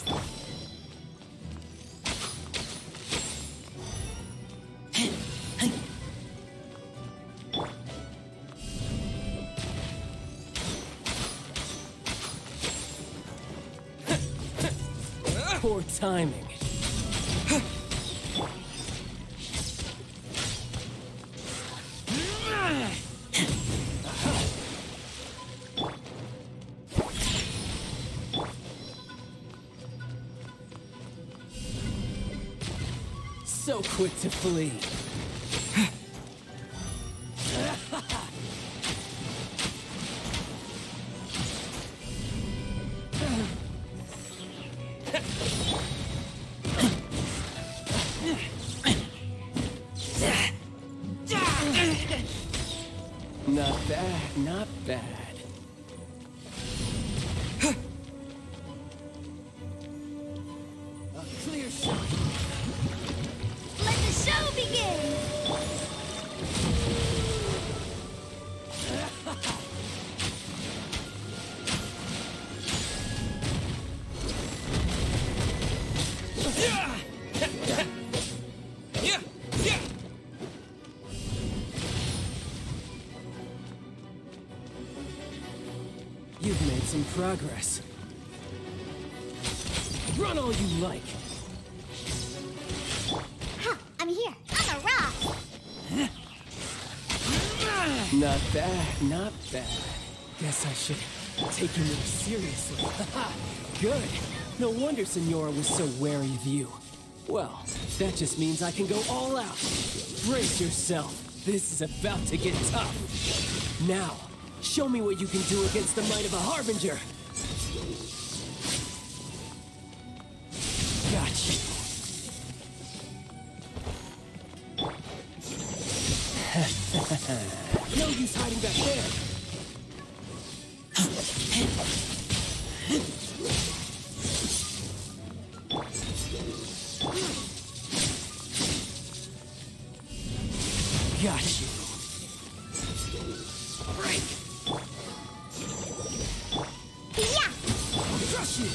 Poor timing. So quick to flee. Not bad, not bad. A clear shot. Let the show begin! You've made some progress. Run all you like. Ha! Not bad, not bad. Guess I should take you more seriously. Haha, good. No wonder Senora was so wary of you. Well, that just means I can go all out. Brace yourself. This is about to get tough. Now, show me what you can do against the might of a Harbinger. Got you. No use hiding back there. Got you. Break. Yeah! Crush you.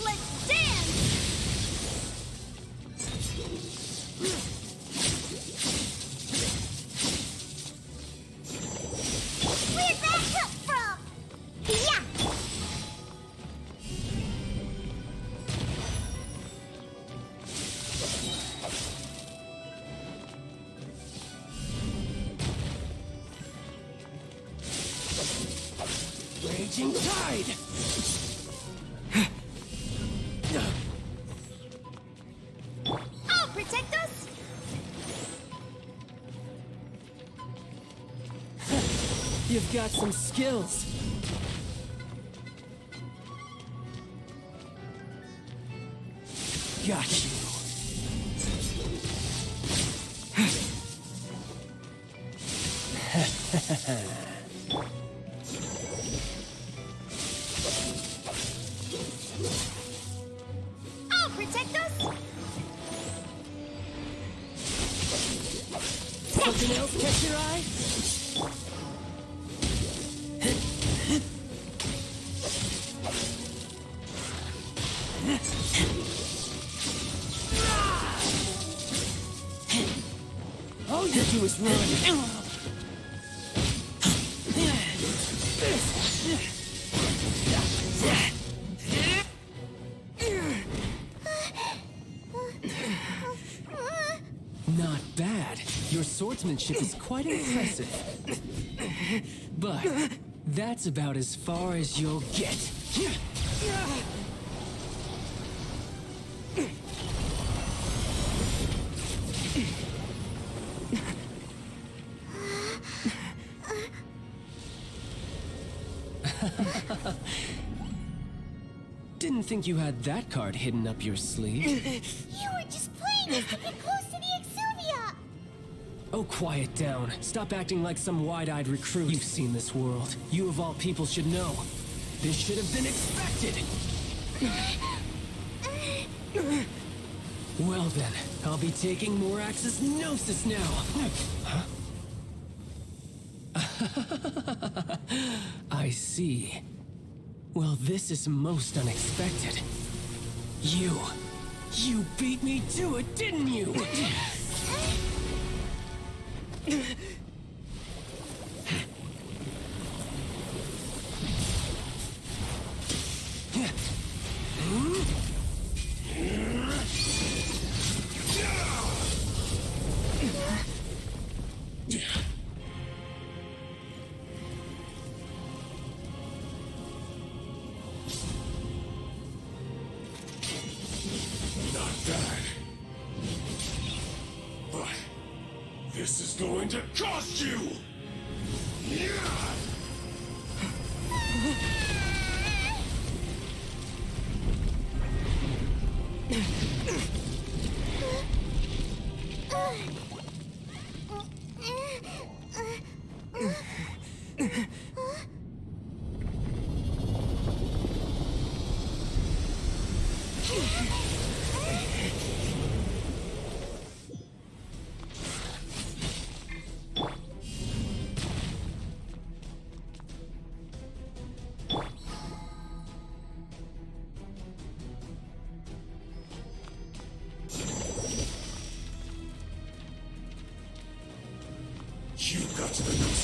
Let's dance! Where'd that come from? Yeah! Raging tide. I'll protect us! You've got some skills. Got you. I'll protect us! Something else catch your eye? All you do is run. Not bad. Your swordsmanship is quite impressive. But that's about as far as you'll get. Didn't think you had that card hidden up your sleeve. You were just playing us to get close to the Exuvia! Oh, quiet down. Stop acting like some wide-eyed recruit. You've seen this world. You of all people should know. This should have been expected! Well then, I'll be taking Morax's Gnosis now! Huh? I see. Well, this is most unexpected. You beat me to it, didn't you? Not bad. But this is going to cost you!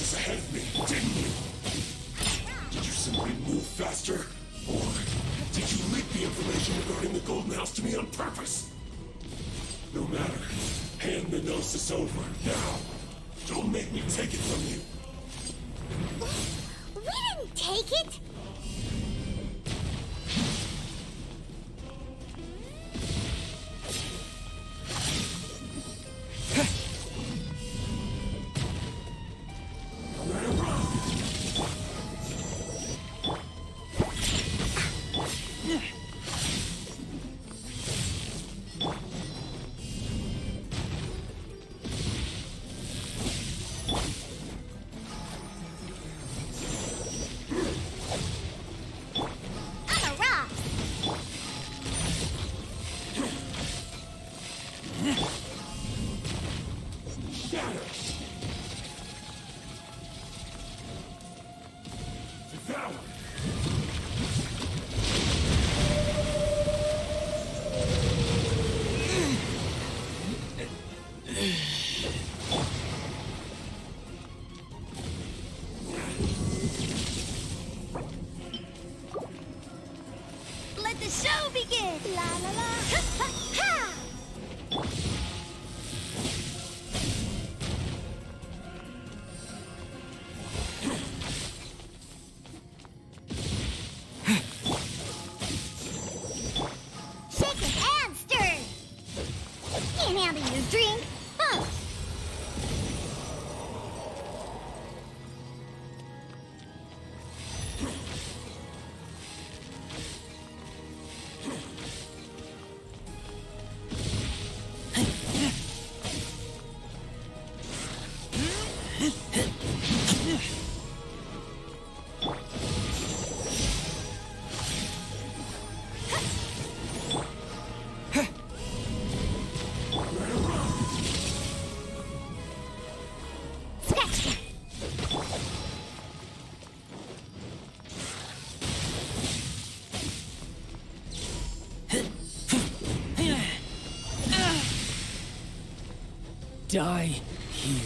was ahead of me, didn't you? Did you simply move faster? Or did you leak the information regarding the Golden House to me on purpose? No matter. Hand the Gnosis over, now. Don't make me take it from you. We didn't take it! Let the show begin! La la la! Ha ha ha! Shaken and stirred! Can't handle your drink, huh? Die here.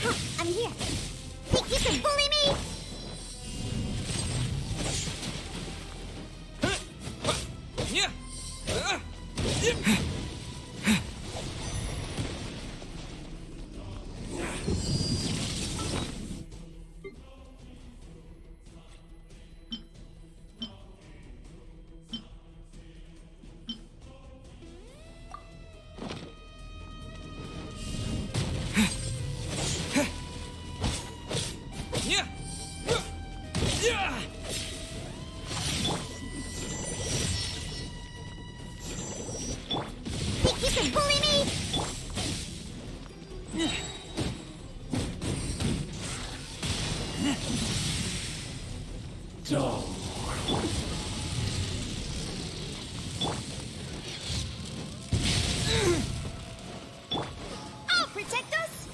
Huh, I'm here. Think you can bully me? Think you can bully me? Dull. I'll protect us!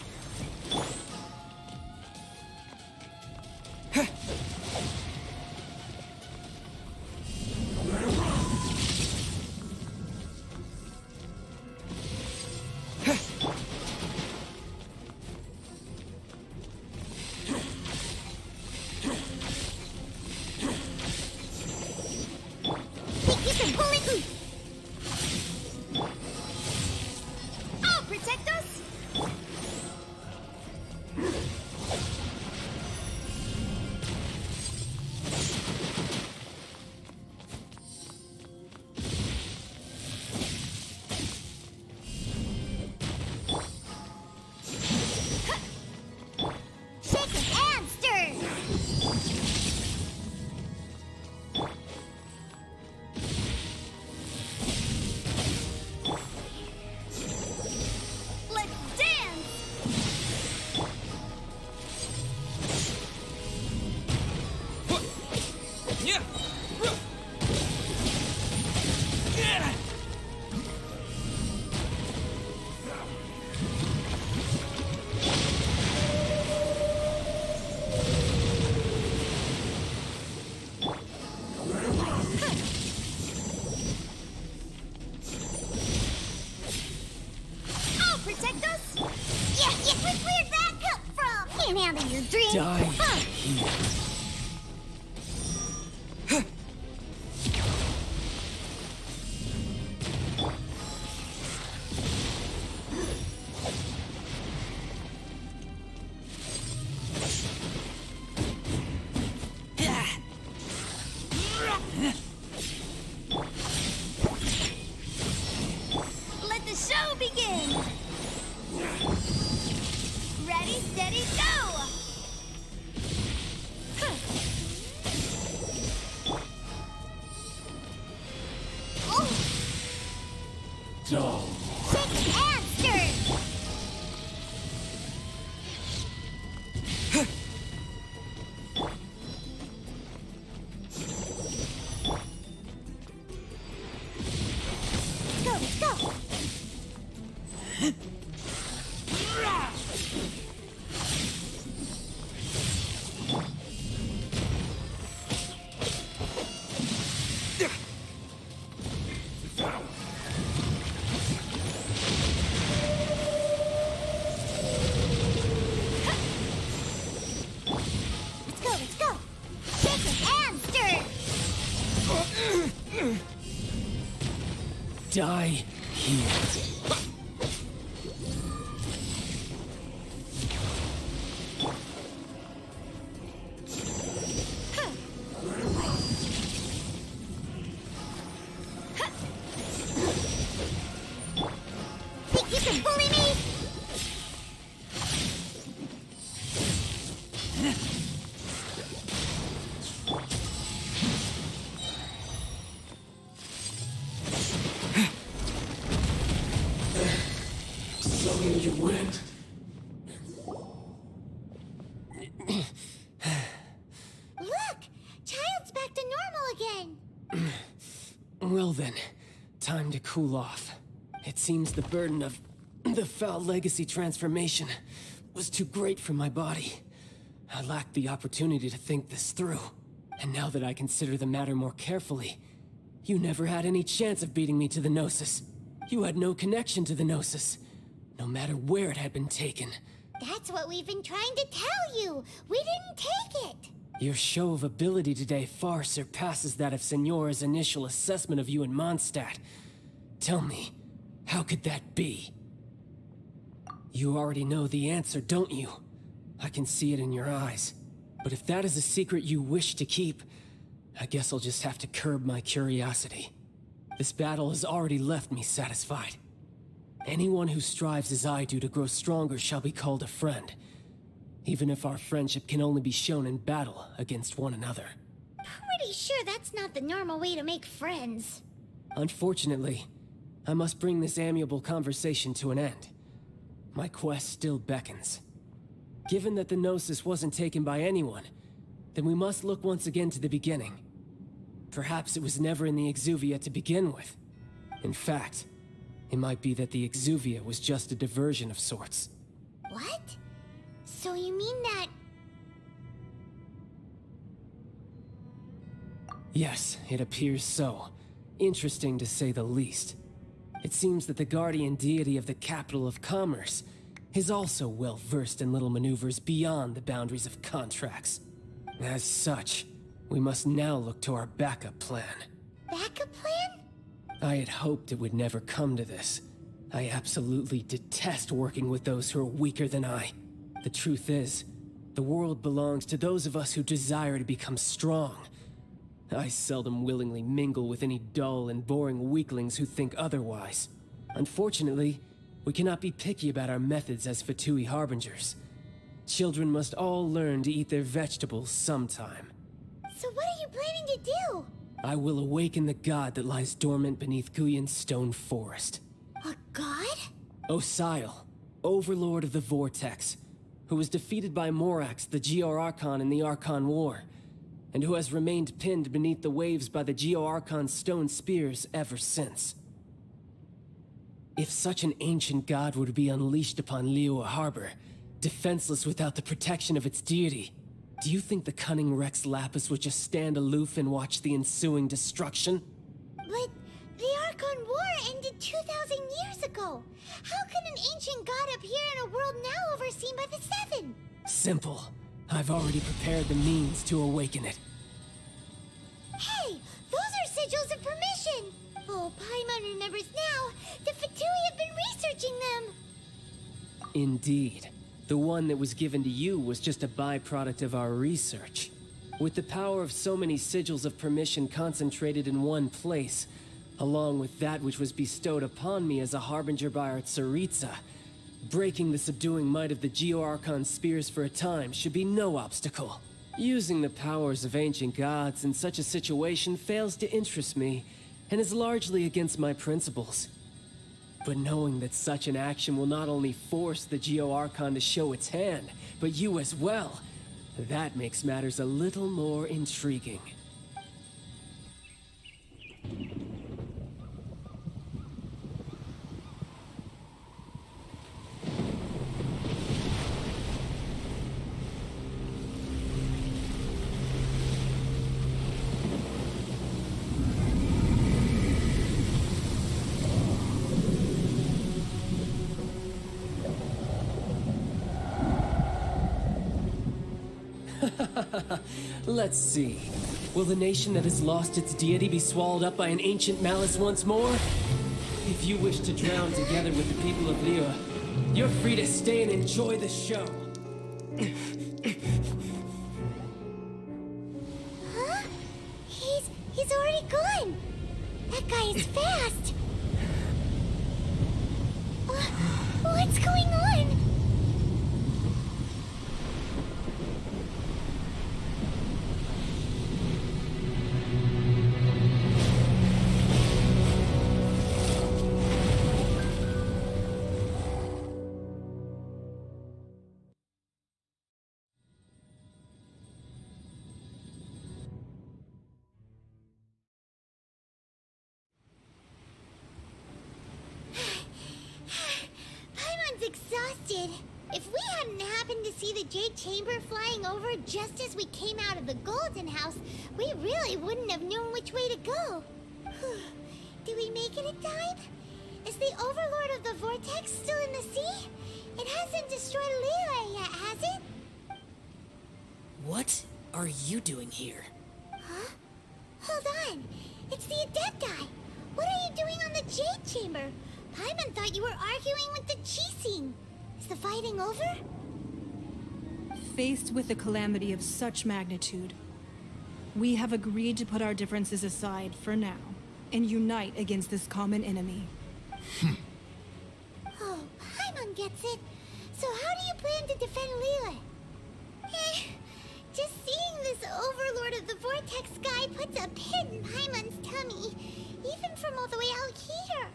Think you can bully me? I'll protect us! can't handle your dream. Die Huh. here. Let the show begin! Ready, steady, go! Huh. Oh, Dull. Shake and stir. Let's go, let's go. Let's go, let's go. Shake it and stir. Die here. Think you can bully me? Something you went. Look! Child's back to normal again. Well then, time to cool off. It seems the burden of the foul legacy transformation was too great for my body. I lacked the opportunity to think this through. And now that I consider the matter more carefully, you never had any chance of beating me to the Gnosis. You had no connection to the Gnosis, no matter where it had been taken. That's what we've been trying to tell you. We didn't take it. Your show of ability today far surpasses that of Signora's initial assessment of you in Mondstadt. Tell me, how could that be? You already know the answer, don't you? I can see it in your eyes. But if that is a secret you wish to keep, I guess I'll just have to curb my curiosity. This battle has already left me satisfied. Anyone who strives as I do to grow stronger shall be called a friend, even if our friendship can only be shown in battle against one another. Pretty sure that's not the normal way to make friends. Unfortunately, I must bring this amiable conversation to an end. My quest still beckons. Given that the Gnosis wasn't taken by anyone, then we must look once again to the beginning. Perhaps it was never in the Exuvia to begin with. In fact, it might be that the Exuvia was just a diversion of sorts. What? So you mean that... Yes, it appears so. Interesting to say the least. It seems that the guardian deity of the capital of commerce is also well versed in little maneuvers beyond the boundaries of contracts. As such, we must now look to our backup plan. Backup plan? I had hoped it would never come to this. I absolutely detest working with those who are weaker than I. The truth is, the world belongs to those of us who desire to become strong. I seldom willingly mingle with any dull and boring weaklings who think otherwise. Unfortunately, we cannot be picky about our methods as Fatui Harbingers. Children must all learn to eat their vegetables sometime. So what are you planning to do? I will awaken the god that lies dormant beneath Guyon's stone forest. A god? Osial, overlord of the Vortex, who was defeated by Morax, the Geo-Archon in the Archon War, and who has remained pinned beneath the waves by the Geo-Archon's stone spears ever since. If such an ancient god were to be unleashed upon Liyue Harbor, defenseless without the protection of its deity, do you think the cunning Rex Lapis would just stand aloof and watch the ensuing destruction? But the Archon War ended 2,000 years ago. How can an ancient god appear in a world now overseen by the Seven? simple. I've already prepared the means to awaken it. Hey, those are sigils of permission! Oh, Paimon remembers now. The Fatui have been researching them! Indeed. The one that was given to you was just a byproduct of our research. With the power of so many sigils of permission concentrated in one place, along with that which was bestowed upon me as a harbinger by our Tsaritsa, breaking the subduing might of the Geo-Archon spears for a time should be no obstacle. Using the powers of ancient gods in such a situation fails to interest me, and is largely against my principles. But knowing that such an action will not only force the Geo-Archon to show its hand, but you as well, that makes matters a little more intriguing. Let's see. Will the nation that has lost its deity be swallowed up by an ancient malice once more? If you wish to drown together with the people of Liyue, you're free to stay and enjoy the show. Huh? He's already gone! That guy is fast! What's going on? Exhausted. If we hadn't happened to see the Jade Chamber flying over just as we came out of the Golden House, we really wouldn't have known which way to go. Did we make it in time? Is the Overlord of the Vortex still in the sea? It hasn't destroyed Liyue yet, has it? What are you doing here? Huh? Hold on. It's the Adepti. What are you doing on the Jade Chamber? Paimon thought you were arguing with the Chising. Is the fighting over? Faced with a calamity of such magnitude, we have agreed to put our differences aside for now and unite against this common enemy. Oh, Paimon gets it. So how do you plan to defend Liyue? Just seeing this Overlord of the Vortex guy puts a pit in Paimon's tummy, even from all the way out here.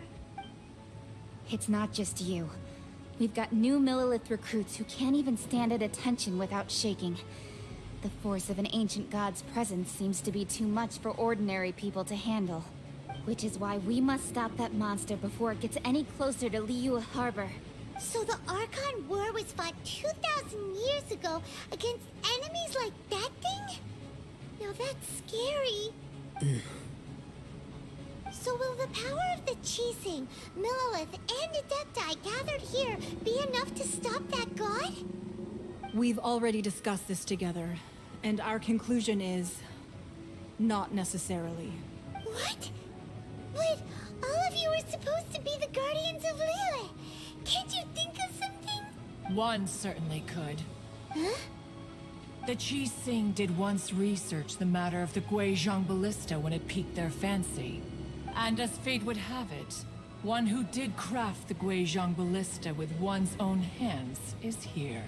It's not just you. We've got new Millilith recruits who can't even stand at attention without shaking. The force of an ancient god's presence seems to be too much for ordinary people to handle. Which is why we must stop that monster before it gets any closer to Liyue Harbor. So the Archon War was fought 2,000 years ago against enemies like that thing? Now that's scary. So will the power of the Chising, Millilith, and Adepti gathered here be enough to stop that god? We've already discussed this together, and our conclusion is... not necessarily. What? But all of you were supposed to be the guardians of Liyue. Can't you think of something? One certainly could. Huh? The Chising did once research the matter of the Guizhong Ballista when it piqued their fancy. And as fate would have it, one who did craft the Guizhong Ballista with one's own hands is here.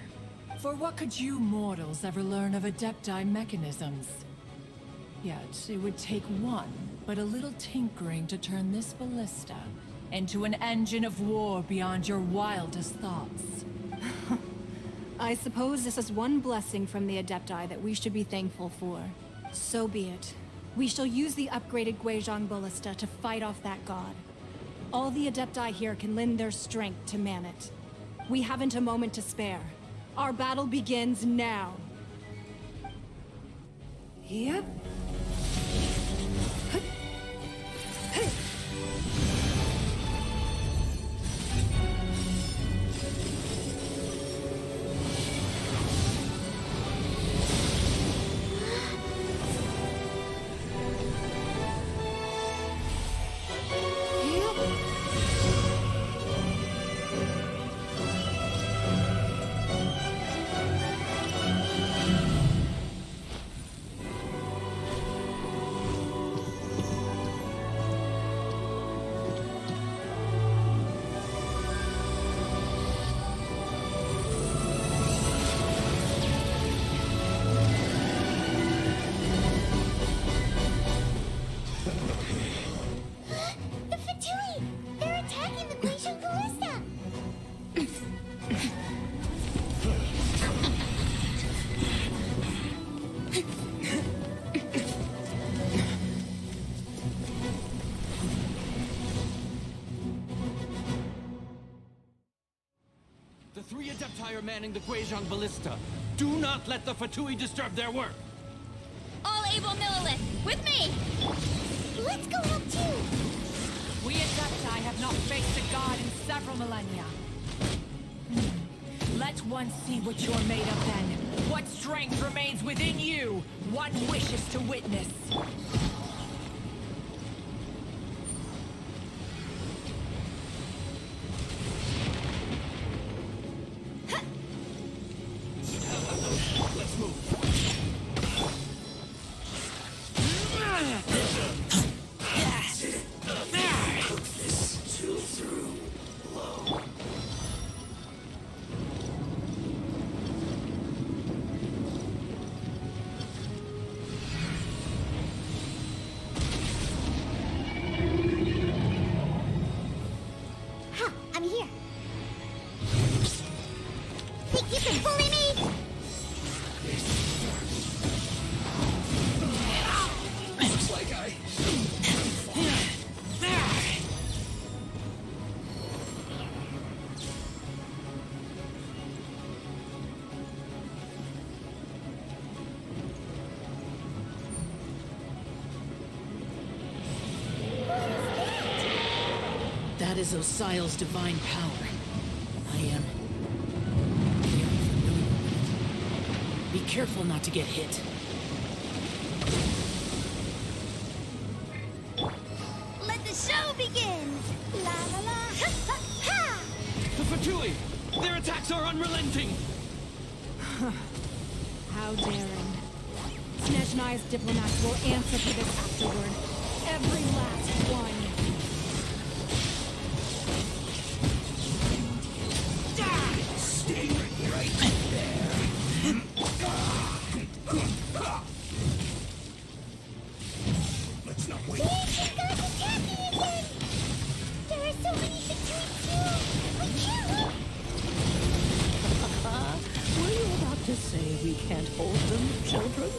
For what could you mortals ever learn of Adepti mechanisms? Yet, it would take one, but a little tinkering to turn this ballista into an engine of war beyond your wildest thoughts. I suppose this is one blessing from the Adepti that we should be thankful for. So be it. We shall use the upgraded Guizhong Ballista to fight off that god. All the Adepti here can lend their strength to man it. We haven't a moment to spare. Our battle begins now. Yep. are manning the Guizhong Ballista. Do not let the Fatui disturb their work. All able Millilith, with me! Let's go help too! We Adepti have not faced a god in several millennia. Let one see what you're made of then. What strength remains within you? One wishes to witness. Let's move. Huh, I'm here. Think you can bully me? Looks like I... That is Osial's divine power. I am... Be careful not to get hit. Let the show begin! La la la, ha ha ha! The Fatui! Their attacks are unrelenting! How daring. Snezhnai's diplomats will answer for this afterward. Every last one. Stay right there. Let's not wait. Ancient gods attacking again! There are so many Fatui too! We can't Were you about to say we can't hold them, children?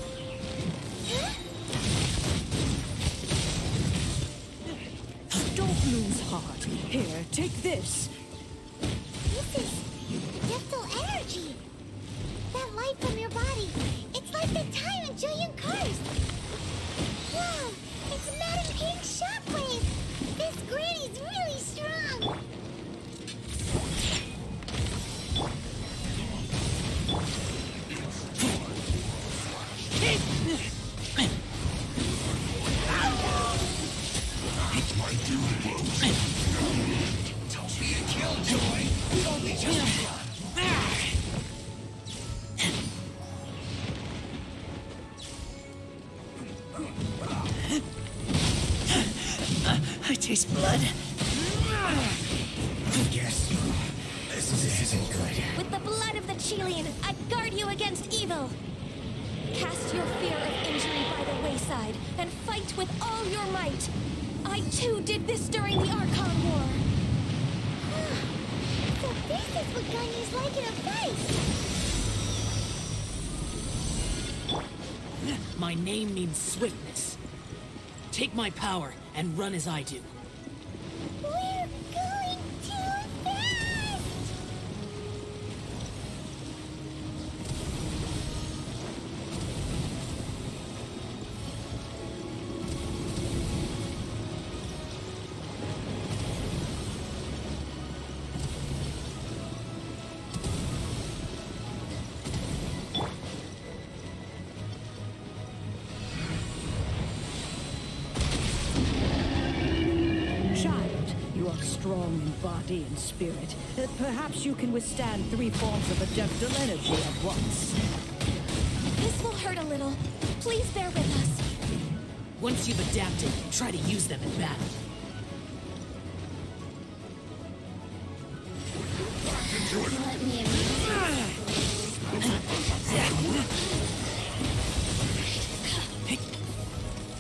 Don't lose heart. Here, take this. This is Depthal energy! That light from your body, it's like the time in Julian Cars! Wow, it's Madame Pig's shockwave! This granny's really strong! It's my duty, bros. Don't be a killjoy. We only just I taste blood. Yes. This isn't good. With the blood of the Chilean, I guard you against evil. Cast your fear of injury by the wayside and fight with all your might. I too did this during the Archon War. So this is what Ganya's like in a fight! My name means swiftness. Take my power and run as I do. We're going too fast! Child, you are strong in body and spirit. Perhaps you can withstand 3 forms of adeptal energy at once. This will hurt a little. Please bear with us. Once you've adapted, try to use them in battle.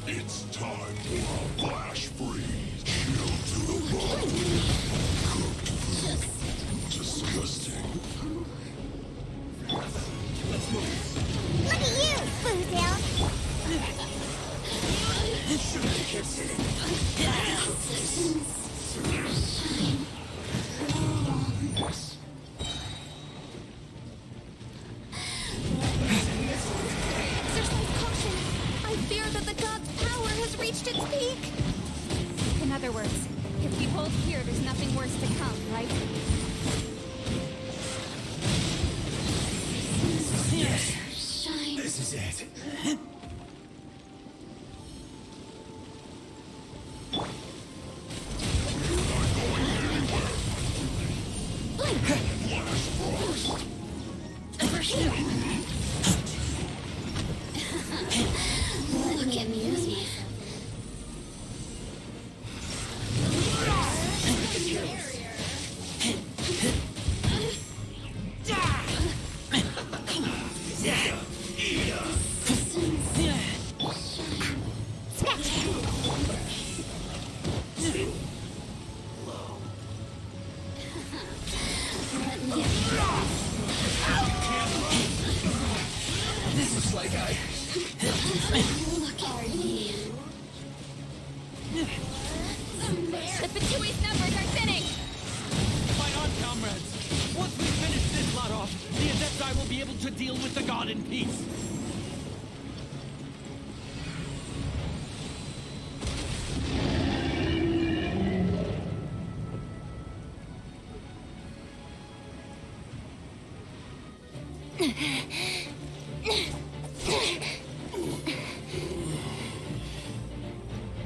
It's time for a flash freeze. Chill to the bone. Cooked food. Disgusting. Let's move. Look at you, Boozle! Should have kept sitting. There's nothing worse to come, right? Shine. This is it. Look at me. This looks like I... Look at me. The Fatui's numbers are thinning! Fight on, comrades! Once we finish this lot off, the Adepti will be able to deal with the god in peace.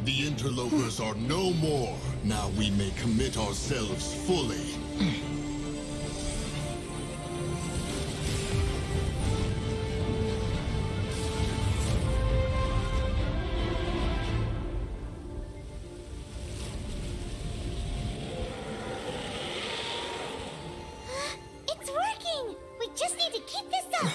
The interlopers are no more. Now we may commit ourselves fully. It's working! We just need to keep this up!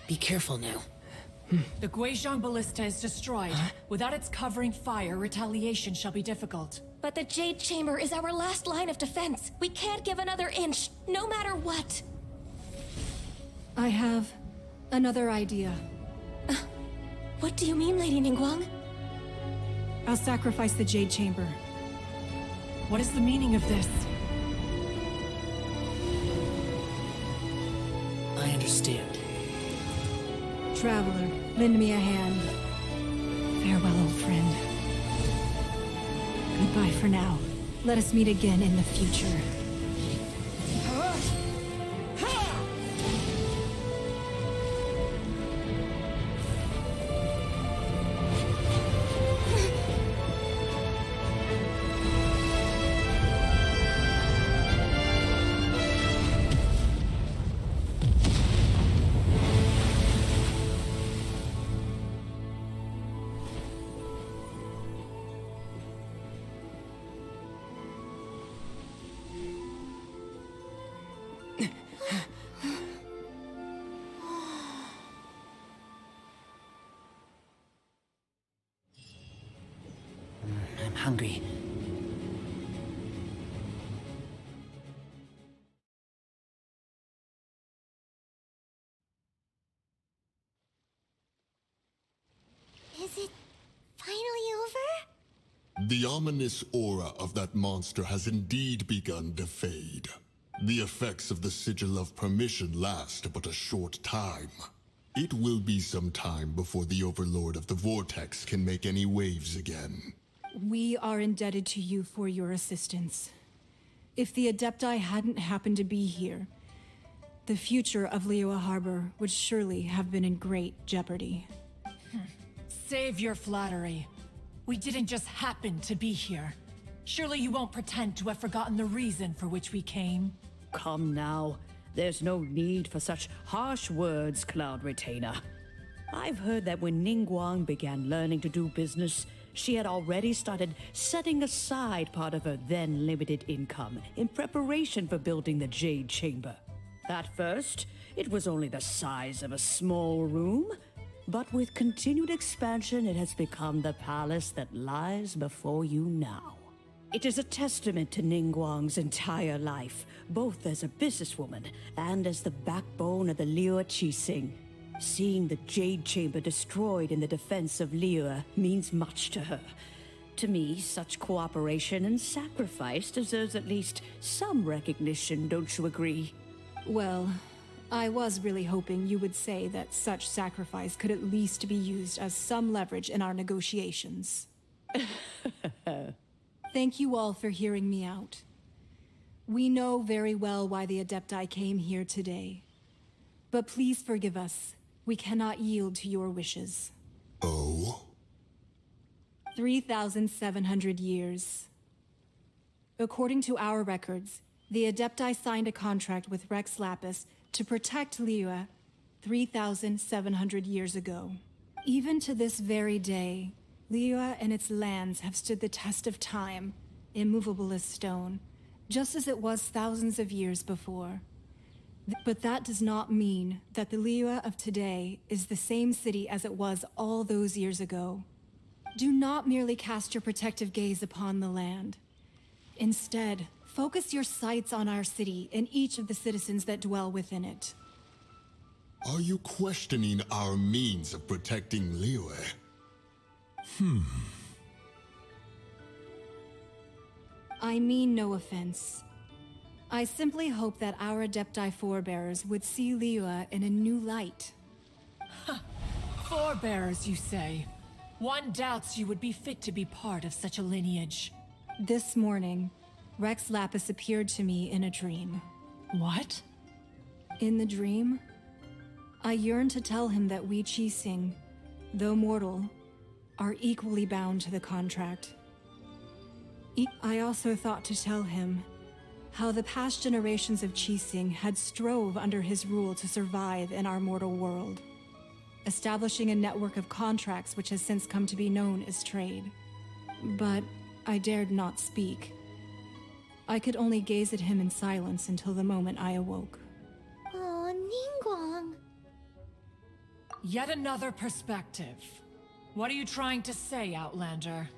Be careful now. The Guizhong Ballista is destroyed. Without its covering fire, retaliation shall be difficult. But the Jade Chamber is our last line of defense. We can't give another inch, no matter what. I have another idea. What do you mean, Lady Ningguang? I'll sacrifice the Jade Chamber. What is the meaning of this? I understand. Traveler, lend me a hand. Farewell, old friend. Goodbye for now. Let us meet again in the future. I'm hungry. Is it finally over? The ominous aura of that monster has indeed begun to fade. The effects of the Sigil of Permission last but a short time. It will be some time before the Overlord of the Vortex can make any waves again. We are indebted to you for your assistance. If the Adepti hadn't happened to be here, the future of Liyue Harbor would surely have been in great jeopardy. Save your flattery. We didn't just happen to be here. Surely you won't pretend to have forgotten the reason for which we came. Come now. There's no need for such harsh words, Cloud Retainer. I've heard that when Ningguang began learning to do business, she had already started setting aside part of her then limited income in preparation for building the Jade Chamber. At first, it was only the size of a small room, but with continued expansion, it has become the palace that lies before you now. It is a testament to Ningguang's entire life, both as a businesswoman and as the backbone of the Liyue Qixing. Seeing the Jade Chamber destroyed in the defense of Liyue means much to her. To me, such cooperation and sacrifice deserves at least some recognition, don't you agree? Well, I was really hoping you would say that such sacrifice could at least be used as some leverage in our negotiations. Thank you all for hearing me out. We know very well why the Adepti came here today. But please forgive us. We cannot yield to your wishes. Oh? 3,700 years. According to our records, the Adepti signed a contract with Rex Lapis to protect Liyue 3,700 years ago. Even to this very day, Liyue and its lands have stood the test of time, immovable as stone, just as it was thousands of years before. But that does not mean that the Liyue of today is the same city as it was all those years ago. Do not merely cast your protective gaze upon the land. Instead, focus your sights on our city and each of the citizens that dwell within it. Are you questioning our means of protecting Liyue? I mean no offense. I simply hope that our Adepti forebears would see Liyue in a new light. Forebearers, you say? One doubts you would be fit to be part of such a lineage. This morning, Rex Lapis appeared to me in a dream. What? In the dream, I yearned to tell him that we Qixing, though mortal, are equally bound to the contract. I also thought to tell him how the past generations of Qixing had strove under his rule to survive in our mortal world, establishing a network of contracts which has since come to be known as trade. But I dared not speak. I could only gaze at him in silence until the moment I awoke. Oh, Ningguang. Yet another perspective. What are you trying to say, Outlander?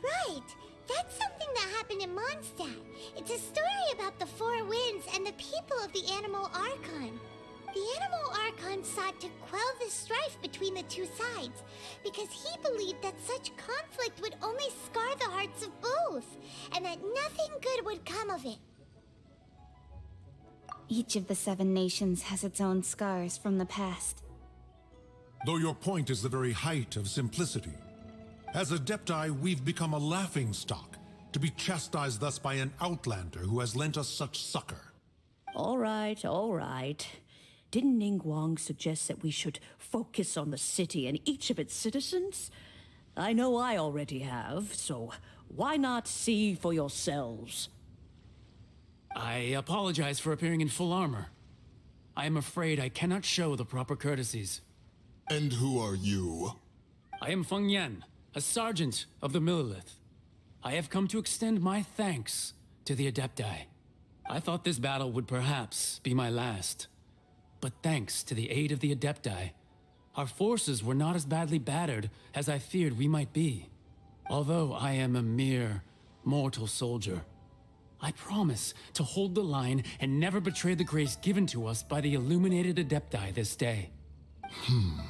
Right! That's something that happened in Mondstadt. It's a story about the Four Winds and the people of the Animal Archon. The Animal Archon sought to quell the strife between the two sides, because he believed that such conflict would only scar the hearts of both, and that nothing good would come of it. Each of the 7 nations has its own scars from the past. Though your point is the very height of simplicity. As Adepti, we've become a laughingstock, to be chastised thus by an outlander who has lent us such succor. All right, all right. Didn't Ningguang suggest that we should focus on the city and each of its citizens? I know I already have, so why not see for yourselves? I apologize for appearing in full armor. I am afraid I cannot show the proper courtesies. And who are you? I am Feng Yan, a sergeant of the Millelith. I have come to extend my thanks to the Adepti. I thought this battle would perhaps be my last. But thanks to the aid of the Adepti, our forces were not as badly battered as I feared we might be. Although I am a mere mortal soldier, I promise to hold the line and never betray the grace given to us by the illuminated Adepti this day. Huh?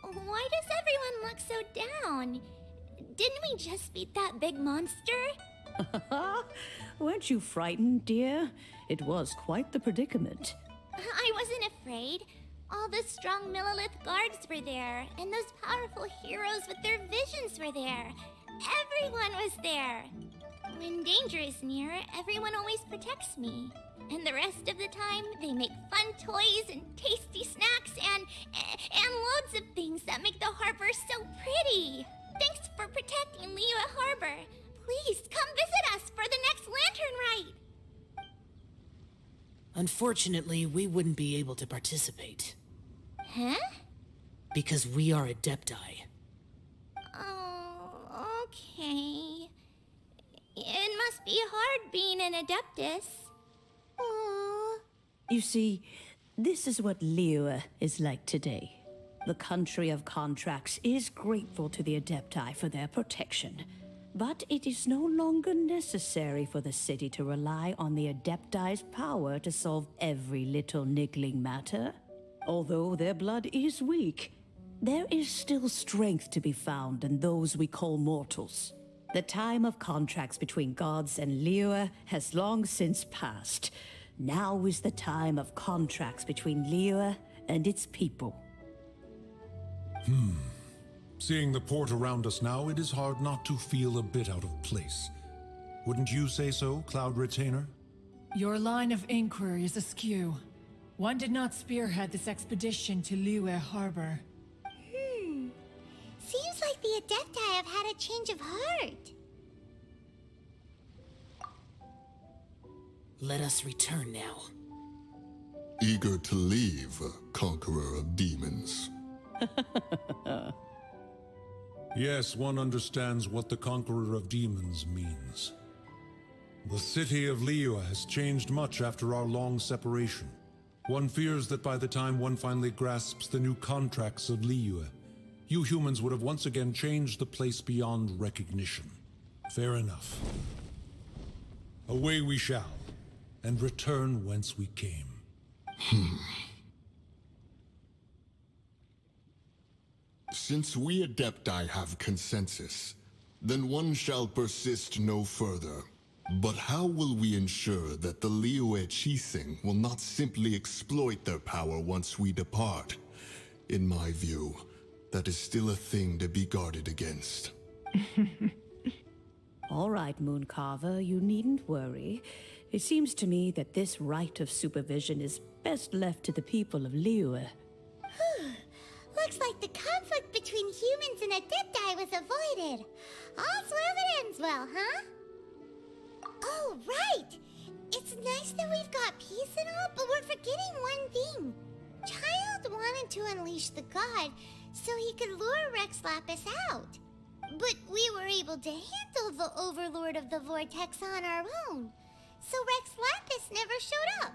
Why does everyone look so down? Didn't we just beat that big monster? Weren't you frightened, dear? It was quite the predicament. I wasn't afraid. All the strong Millelith guards were there, and those powerful heroes with their visions were there. Everyone was there. When danger is near, everyone always protects me. And the rest of the time, they make fun toys and tasty snacks and loads of things that make the harbor so pretty. Thanks for protecting Liyue Harbor. Please come visit us for the next lantern rite. Unfortunately, we wouldn't be able to participate. Huh? Because we are Adepti. Oh, okay. It must be hard being an Adeptus. Aww. You see, this is what Liyue is like today. The country of contracts is grateful to the Adepti for their protection. But it is no longer necessary for the city to rely on the Adepti's power to solve every little niggling matter. Although their blood is weak, there is still strength to be found in those we call mortals. The time of contracts between gods and Liyue has long since passed. Now is the time of contracts between Liyue and its people. Seeing the port around us now, it is hard not to feel a bit out of place. Wouldn't you say so, Cloud Retainer? Your line of inquiry is askew. One did not spearhead this expedition to Liyue Harbor. Seems like the Adepti have had a change of heart. Let us return now. Eager to leave, Conqueror of Demons. Yes, one understands what the Conqueror of Demons means. The city of Liyue has changed much after our long separation. One fears that by the time one finally grasps the new contracts of Liyue, you humans would have once again changed the place beyond recognition. Fair enough. Away we shall, and return whence we came. Since we Adepti have consensus, then one shall persist no further. But how will we ensure that the Liyue Chising will not simply exploit their power once we depart? In my view, that is still a thing to be guarded against. All right, Mooncarver, you needn't worry. It seems to me that this right of supervision is best left to the people of Liyue. Looks like the conflict between humans and Adepti was avoided. All's well that ends well, huh? Oh, right! It's nice that we've got peace and all, but we're forgetting one thing. Childe wanted to unleash the god so he could lure Rex Lapis out. But we were able to handle the Overlord of the Vortex on our own. So Rex Lapis never showed up.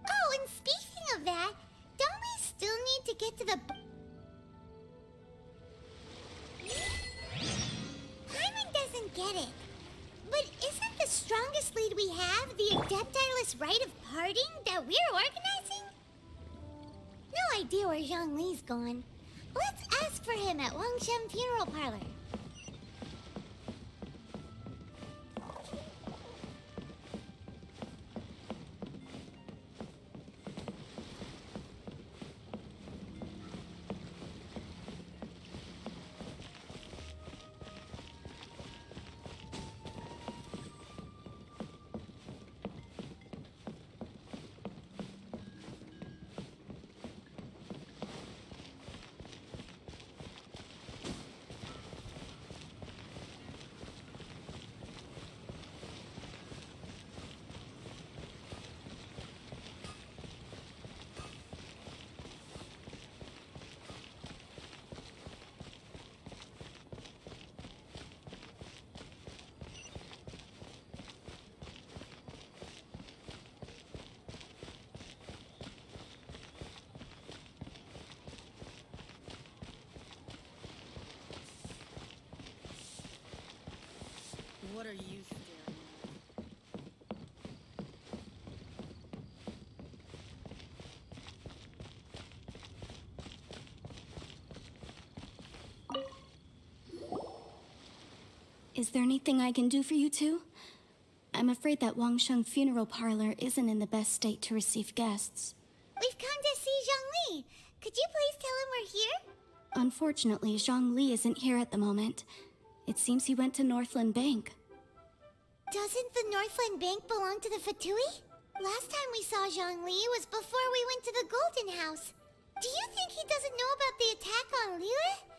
Oh, and speaking of that, don't we still need to get to the... Paimon doesn't get it. But isn't the strongest lead we have the Adeptiless rite of parting that we're organizing? No idea where Zhongli's gone. Let's ask for him at Wangshen Funeral Parlor. What are you staring Is there anything I can do for you two? I'm afraid that Wangshen Funeral Parlor isn't in the best state to receive guests. We've come to see Zhongli. Could you please tell him we're here? Unfortunately, Zhongli isn't here at the moment. It seems he went to Northland Bank. Doesn't the Northland Bank belong to the Fatui? Last time we saw Zhongli was before we went to the Golden House. Do you think he doesn't know about the attack on Liyue?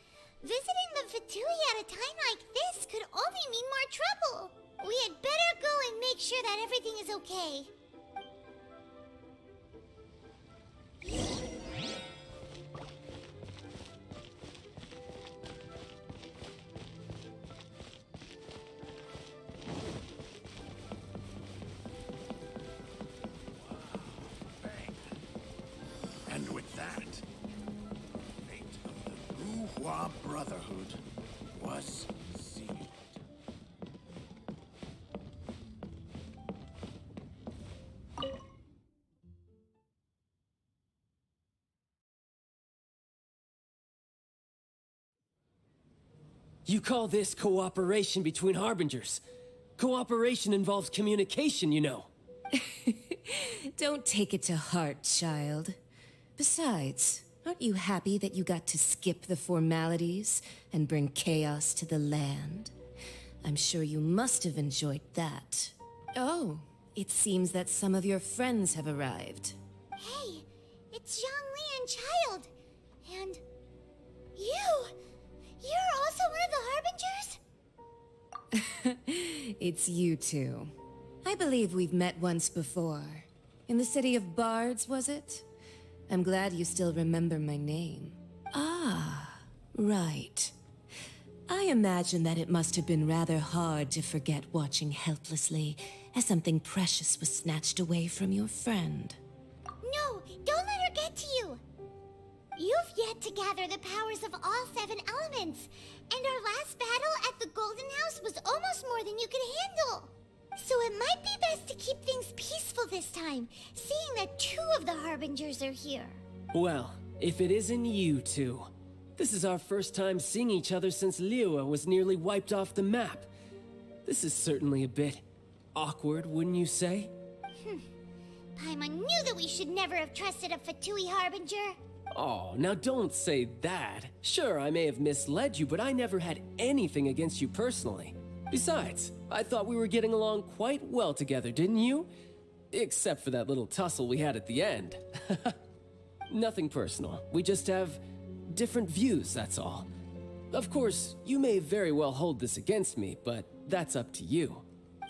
Visiting the Fatui at a time like this could only mean more trouble. We had better go and make sure that everything is okay. road was sealed. You call this cooperation between Harbingers? Cooperation involves communication, you know. Don't take it to heart, child. Besides, aren't you happy that you got to skip the formalities and bring chaos to the land? I'm sure you must have enjoyed that. Oh, it seems that some of your friends have arrived. Hey, it's Zhongli and Childe. And you! You're also one of the Harbingers? It's you two. I believe we've met once before. In the city of Bards, was it? I'm glad you still remember my name. Ah, right. I imagine that it must have been rather hard to forget watching helplessly as something precious was snatched away from your friend. No, don't let her get to you! You've yet to gather the powers of all 7 elements, and our last battle at the Golden House was almost more than you could handle. So it might be best to keep things peaceful this time, seeing that 2 of the Harbingers are here. Well, if it isn't you two. This is our first time seeing each other since Liyue was nearly wiped off the map. This is certainly a bit awkward, wouldn't you say? Paimon knew that we should never have trusted a Fatui Harbinger. Oh, now don't say that. Sure, I may have misled you, but I never had anything against you personally. Besides, I thought we were getting along quite well together, didn't you? Except for that little tussle we had at the end. Nothing personal. We just have different views, that's all. Of course, you may very well hold this against me, but that's up to you.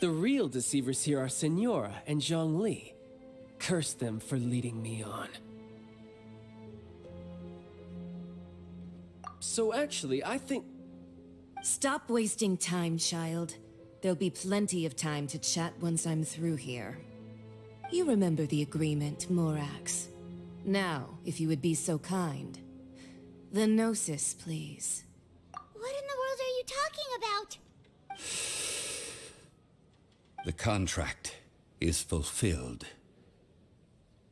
The real deceivers here are Senora and Zhongli. Curse them for leading me on. So actually, I think... Stop wasting time, child. There'll be plenty of time to chat once I'm through here. You remember the agreement, Morax. Now, if you would be so kind. The Gnosis, please. What in the world are you talking about? The contract is fulfilled.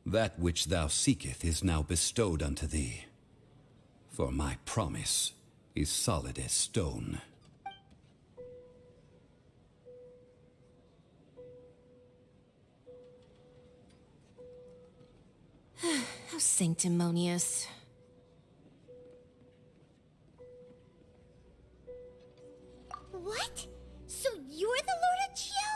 That which thou seeketh is now bestowed unto thee. For my promise is solid as stone. How sanctimonious. What? So you're the Lord of Geo?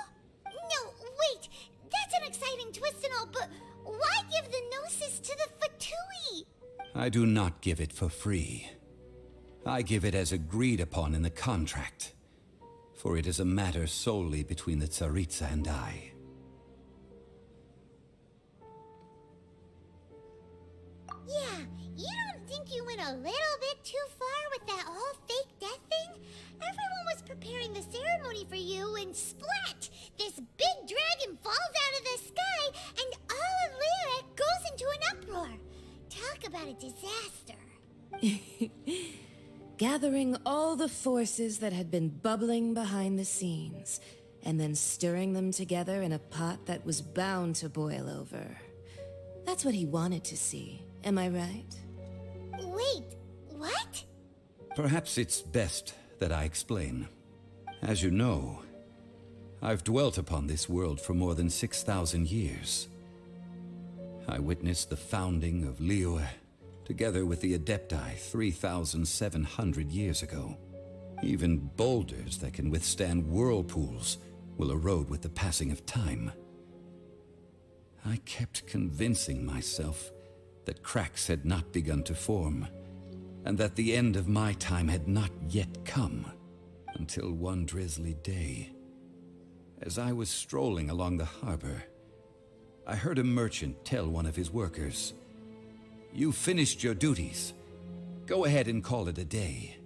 No, wait. That's an exciting twist and all, but why give the Gnosis to the Fatui? I do not give it for free. I give it as agreed upon in the contract, for it is a matter solely between the Tsaritsa and I. Yeah, you don't think you went a little bit too far with that whole fake death thing? Everyone was preparing the ceremony for you, and splat! This big dragon falls out of the sky, and all of Liyue goes into an uproar. Talk about a disaster. Gathering all the forces that had been bubbling behind the scenes, and then stirring them together in a pot that was bound to boil over. That's what he wanted to see, am I right? Wait, what? Perhaps it's best that I explain. As you know, I've dwelt upon this world for more than 6,000 years. I witnessed the founding of Liyue, together with the Adepti 3,700 years ago. Even boulders that can withstand whirlpools will erode with the passing of time. I kept convincing myself that cracks had not begun to form, and that the end of my time had not yet come, until one drizzly day, as I was strolling along the harbor, I heard a merchant tell one of his workers, "You've finished your duties. Go ahead and call it a day."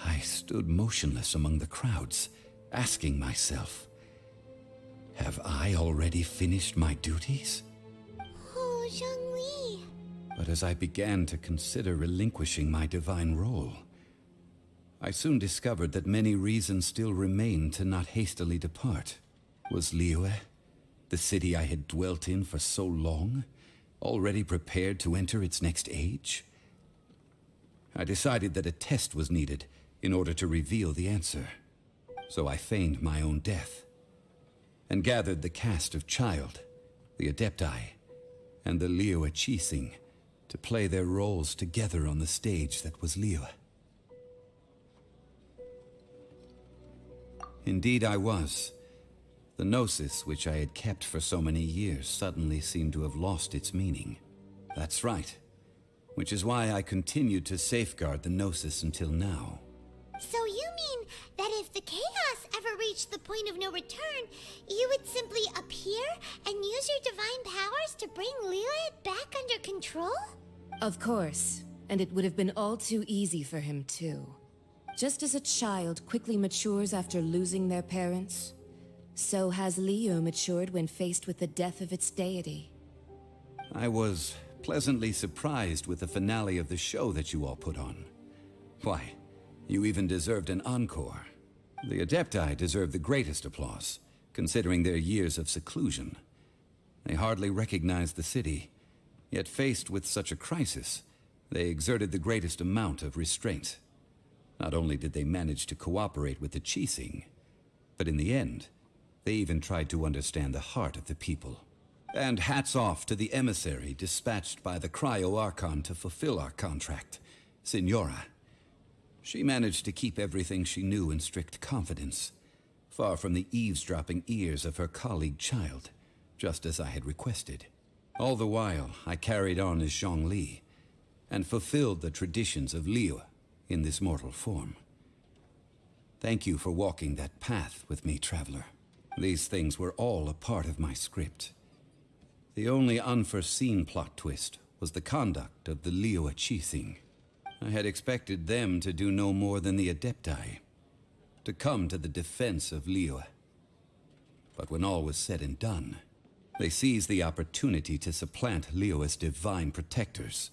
I stood motionless among the crowds, asking myself, have I already finished my duties? Oh, Zhongli. But as I began to consider relinquishing my divine role, I soon discovered that many reasons still remained to not hastily depart. Was Liyue, the city I had dwelt in for so long, already prepared to enter its next age? I decided that a test was needed in order to reveal the answer. So I feigned my own death, and gathered the cast of Childe, the Adepti, and the Liyue Qixing to play their roles together on the stage that was Liyue. Indeed I was. The gnosis which I had kept for so many years suddenly seemed to have lost its meaning. That's right. Which is why I continued to safeguard the gnosis until now. So you mean that if the chaos ever reached the point of no return, you would simply appear and use your divine powers to bring Liyue back under control? Of course, and it would have been all too easy for him too. Just as a child quickly matures after losing their parents, so has Liyue matured when faced with the death of its deity. I was pleasantly surprised with the finale of the show that you all put on. Why, you even deserved an encore. The Adepti deserve the greatest applause, considering their years of seclusion. They hardly recognized the city, yet faced with such a crisis, they exerted the greatest amount of restraint. Not only did they manage to cooperate with the Qixing, but in the end, they even tried to understand the heart of the people. And hats off to the emissary dispatched by the Cryo-Archon to fulfill our contract, Signora. She managed to keep everything she knew in strict confidence, far from the eavesdropping ears of her colleague Childe, just as I had requested. All the while, I carried on as Zhongli, and fulfilled the traditions of Liyue in this mortal form. Thank you for walking that path with me, traveler. These things were all a part of my script. The only unforeseen plot twist was the conduct of the Liyue Qixing. I had expected them to do no more than the Adepti, to come to the defense of Liyue. But when all was said and done, they seized the opportunity to supplant Liyue's divine protectors,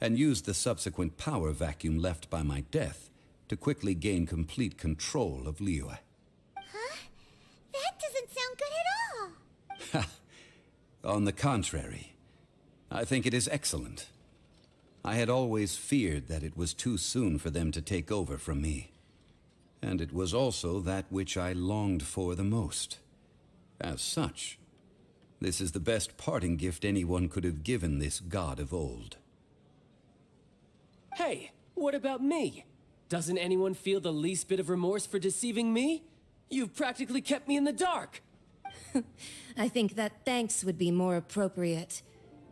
and used the subsequent power vacuum left by my death to quickly gain complete control of Liyue. Huh? That doesn't sound good at all. On the contrary, I think it is excellent. I had always feared that it was too soon for them to take over from me. And it was also that which I longed for the most. As such, this is the best parting gift anyone could have given this god of old. Hey, what about me? Doesn't anyone feel the least bit of remorse for deceiving me? You've practically kept me in the dark. I think that thanks would be more appropriate.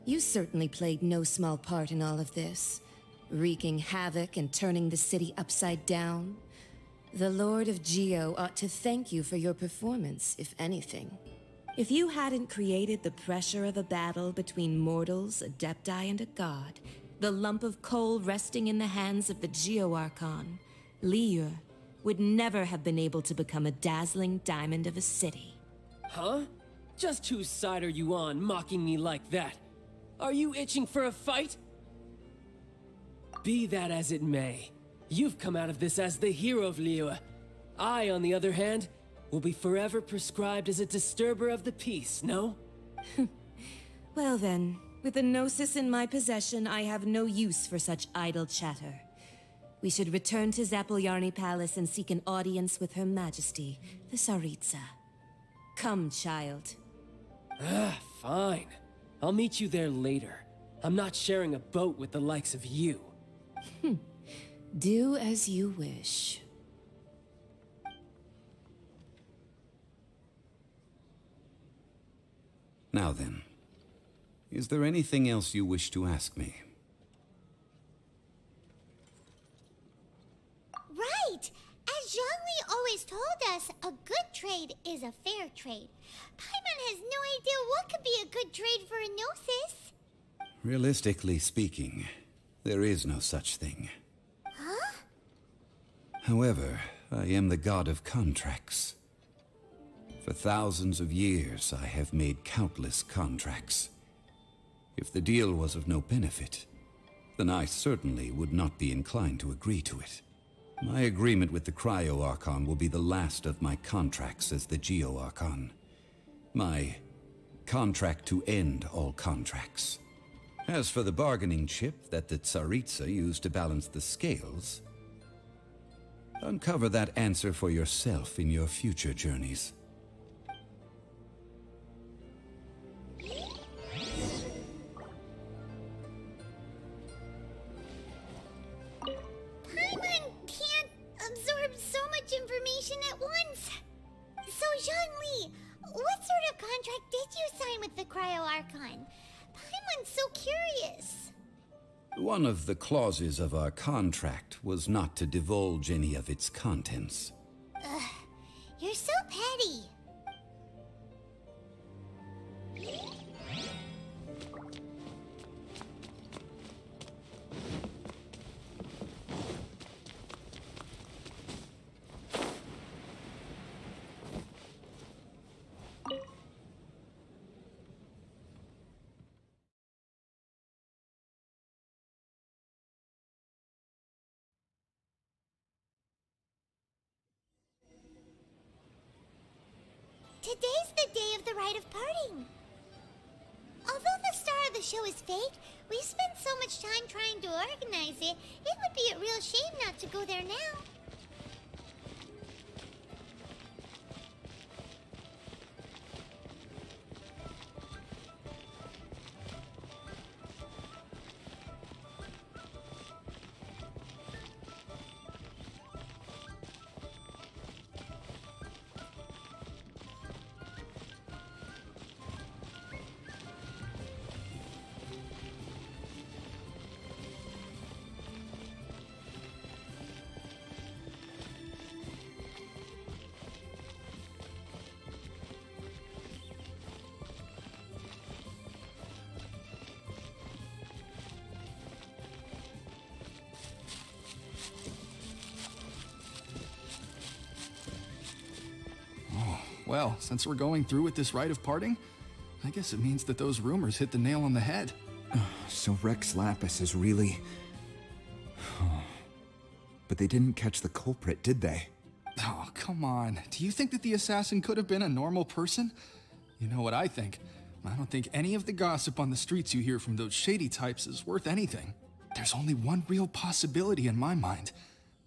You certainly played no small part in all of this, wreaking havoc and turning the city upside down. The Lord of Geo ought to thank you for your performance, if anything. If you hadn't created the pressure of a battle between mortals, Adepti, and a god, the lump of coal resting in the hands of the Geo-Archon, Liyue, would never have been able to become a dazzling diamond of a city. Huh? Just whose side are you on, mocking me like that? Are you itching for a fight? Be that as it may, you've come out of this as the hero of Liyue. I, on the other hand, will be forever prescribed as a disturber of the peace, no? Well then, with the Gnosis in my possession, I have no use for such idle chatter. We should return to Zapoljarny Palace and seek an audience with Her Majesty, the Tsaritsa. Come, child. Fine. I'll meet you there later. I'm not sharing a boat with the likes of you. Do as you wish. Now then, is there anything else you wish to ask me? Right! As Zhongli always told us, a good trade is a fair trade. Paimon has no idea what could be a good trade for a Gnosis. Realistically speaking, there is no such thing. Huh? However, I am the god of contracts. For thousands of years, I have made countless contracts. If the deal was of no benefit, then I certainly would not be inclined to agree to it. My agreement with the Cryo-Archon will be the last of my contracts as the Geo-Archon. My contract to end all contracts. As for the bargaining chip that the Tsaritsa used to balance the scales, uncover that answer for yourself in your future journeys. Paimon can't absorb so much information at once. So, Zhongli, what sort of contract did you sign with the Cryo-Archon? Paimon's so curious. One of the clauses of our contract was not to divulge any of its contents. Ugh, you're so petty. Today's the day of the rite of parting. Although the star of the show is fake, we spent so much time trying to organize it, it would be a real shame not to go there now. Well, since we're going through with this rite of parting, I guess it means that those rumors hit the nail on the head. So Rex Lapis is really... But they didn't catch the culprit, did they? Oh, come on. Do you think that the assassin could have been a normal person? You know what I think. I don't think any of the gossip on the streets you hear from those shady types is worth anything. There's only one real possibility in my mind.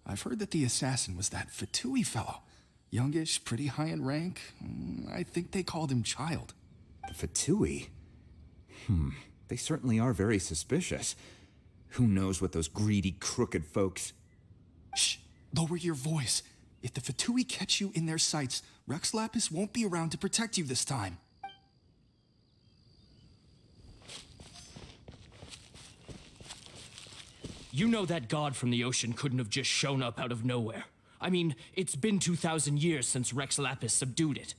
I've heard that the assassin was that Fatui fellow. Youngish, pretty high in rank. I think they called him Childe. The Fatui? They certainly are very suspicious. Who knows what those greedy, crooked folks... Shh! Lower your voice. If the Fatui catch you in their sights, Rex Lapis won't be around to protect you this time. You know that god from the ocean couldn't have just shown up out of nowhere. I mean, it's been 2,000 years since Rex Lapis subdued it.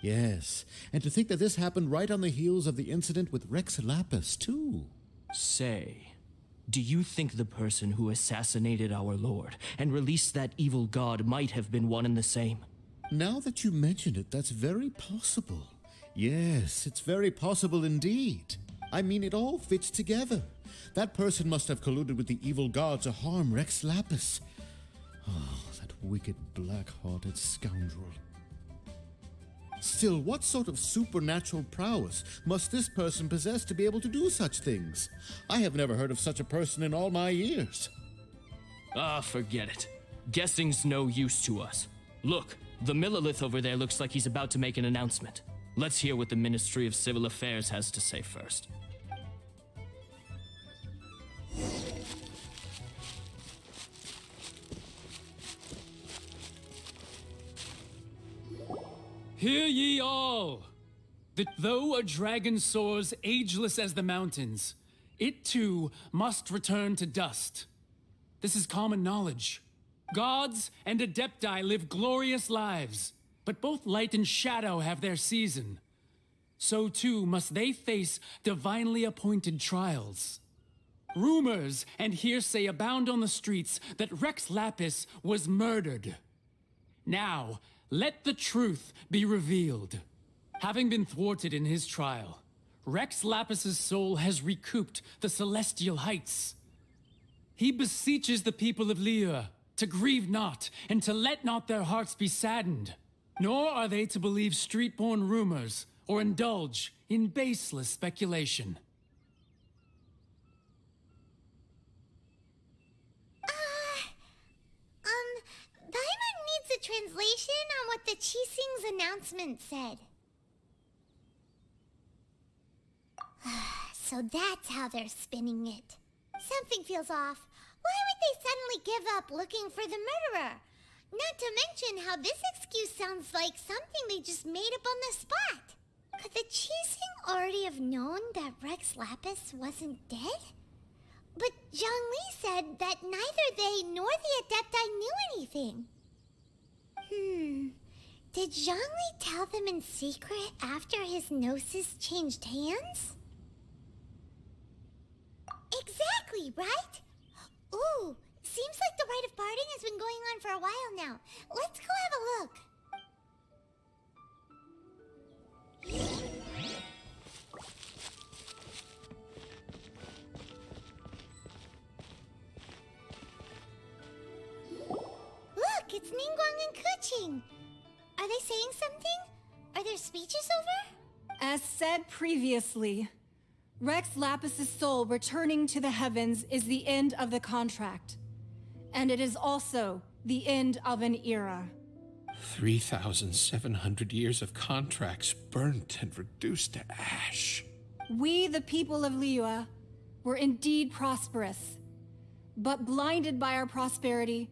Yes, and to think that this happened right on the heels of the incident with Rex Lapis, too. Say, do you think the person who assassinated our lord and released that evil god might have been one and the same? Now that you mention it, that's very possible. Yes, it's very possible indeed. I mean, it all fits together. That person must have colluded with the evil god to harm Rex Lapis. Oh, that wicked, black-hearted scoundrel. Still, what sort of supernatural prowess must this person possess to be able to do such things? I have never heard of such a person in all my years. Ah, forget it. Guessing's no use to us. Look, the Millilith over there looks like he's about to make an announcement. Let's hear what the Ministry of Civil Affairs has to say first. Hear ye all! That though a dragon soars ageless as the mountains, it too must return to dust. This is common knowledge. Gods and Adepti live glorious lives, but both light and shadow have their season. So too must they face divinely appointed trials. Rumors and hearsay abound on the streets that Rex Lapis was murdered. Now, let the truth be revealed. Having been thwarted in his trial, Rex Lapis's soul has recouped the celestial heights. He beseeches the people of Liyue to grieve not, and to let not their hearts be saddened. Nor are they to believe street-born rumors, or indulge in baseless speculation. Paimon needs a translation on what the Qixing's announcement said. So that's how they're spinning it. Something feels off. Why would they suddenly give up looking for the murderer? Not to mention how this excuse sounds like something they just made up on the spot. Could the Qixing already have known that Rex Lapis wasn't dead? But Zhongli said that neither they nor the Adepti knew anything. Did Zhongli tell them in secret after his gnosis changed hands? Exactly, right? Ooh, seems like the rite of parting has been going on for a while now. Let's go have a look. Look, it's Ningguang and Keqing. Are they saying something? Are their speeches over? As said previously, Rex Lapis's soul returning to the heavens is the end of the contract. And it is also the end of an era. 3,700 years of contracts burnt and reduced to ash. We, the people of Liyue, were indeed prosperous. But blinded by our prosperity,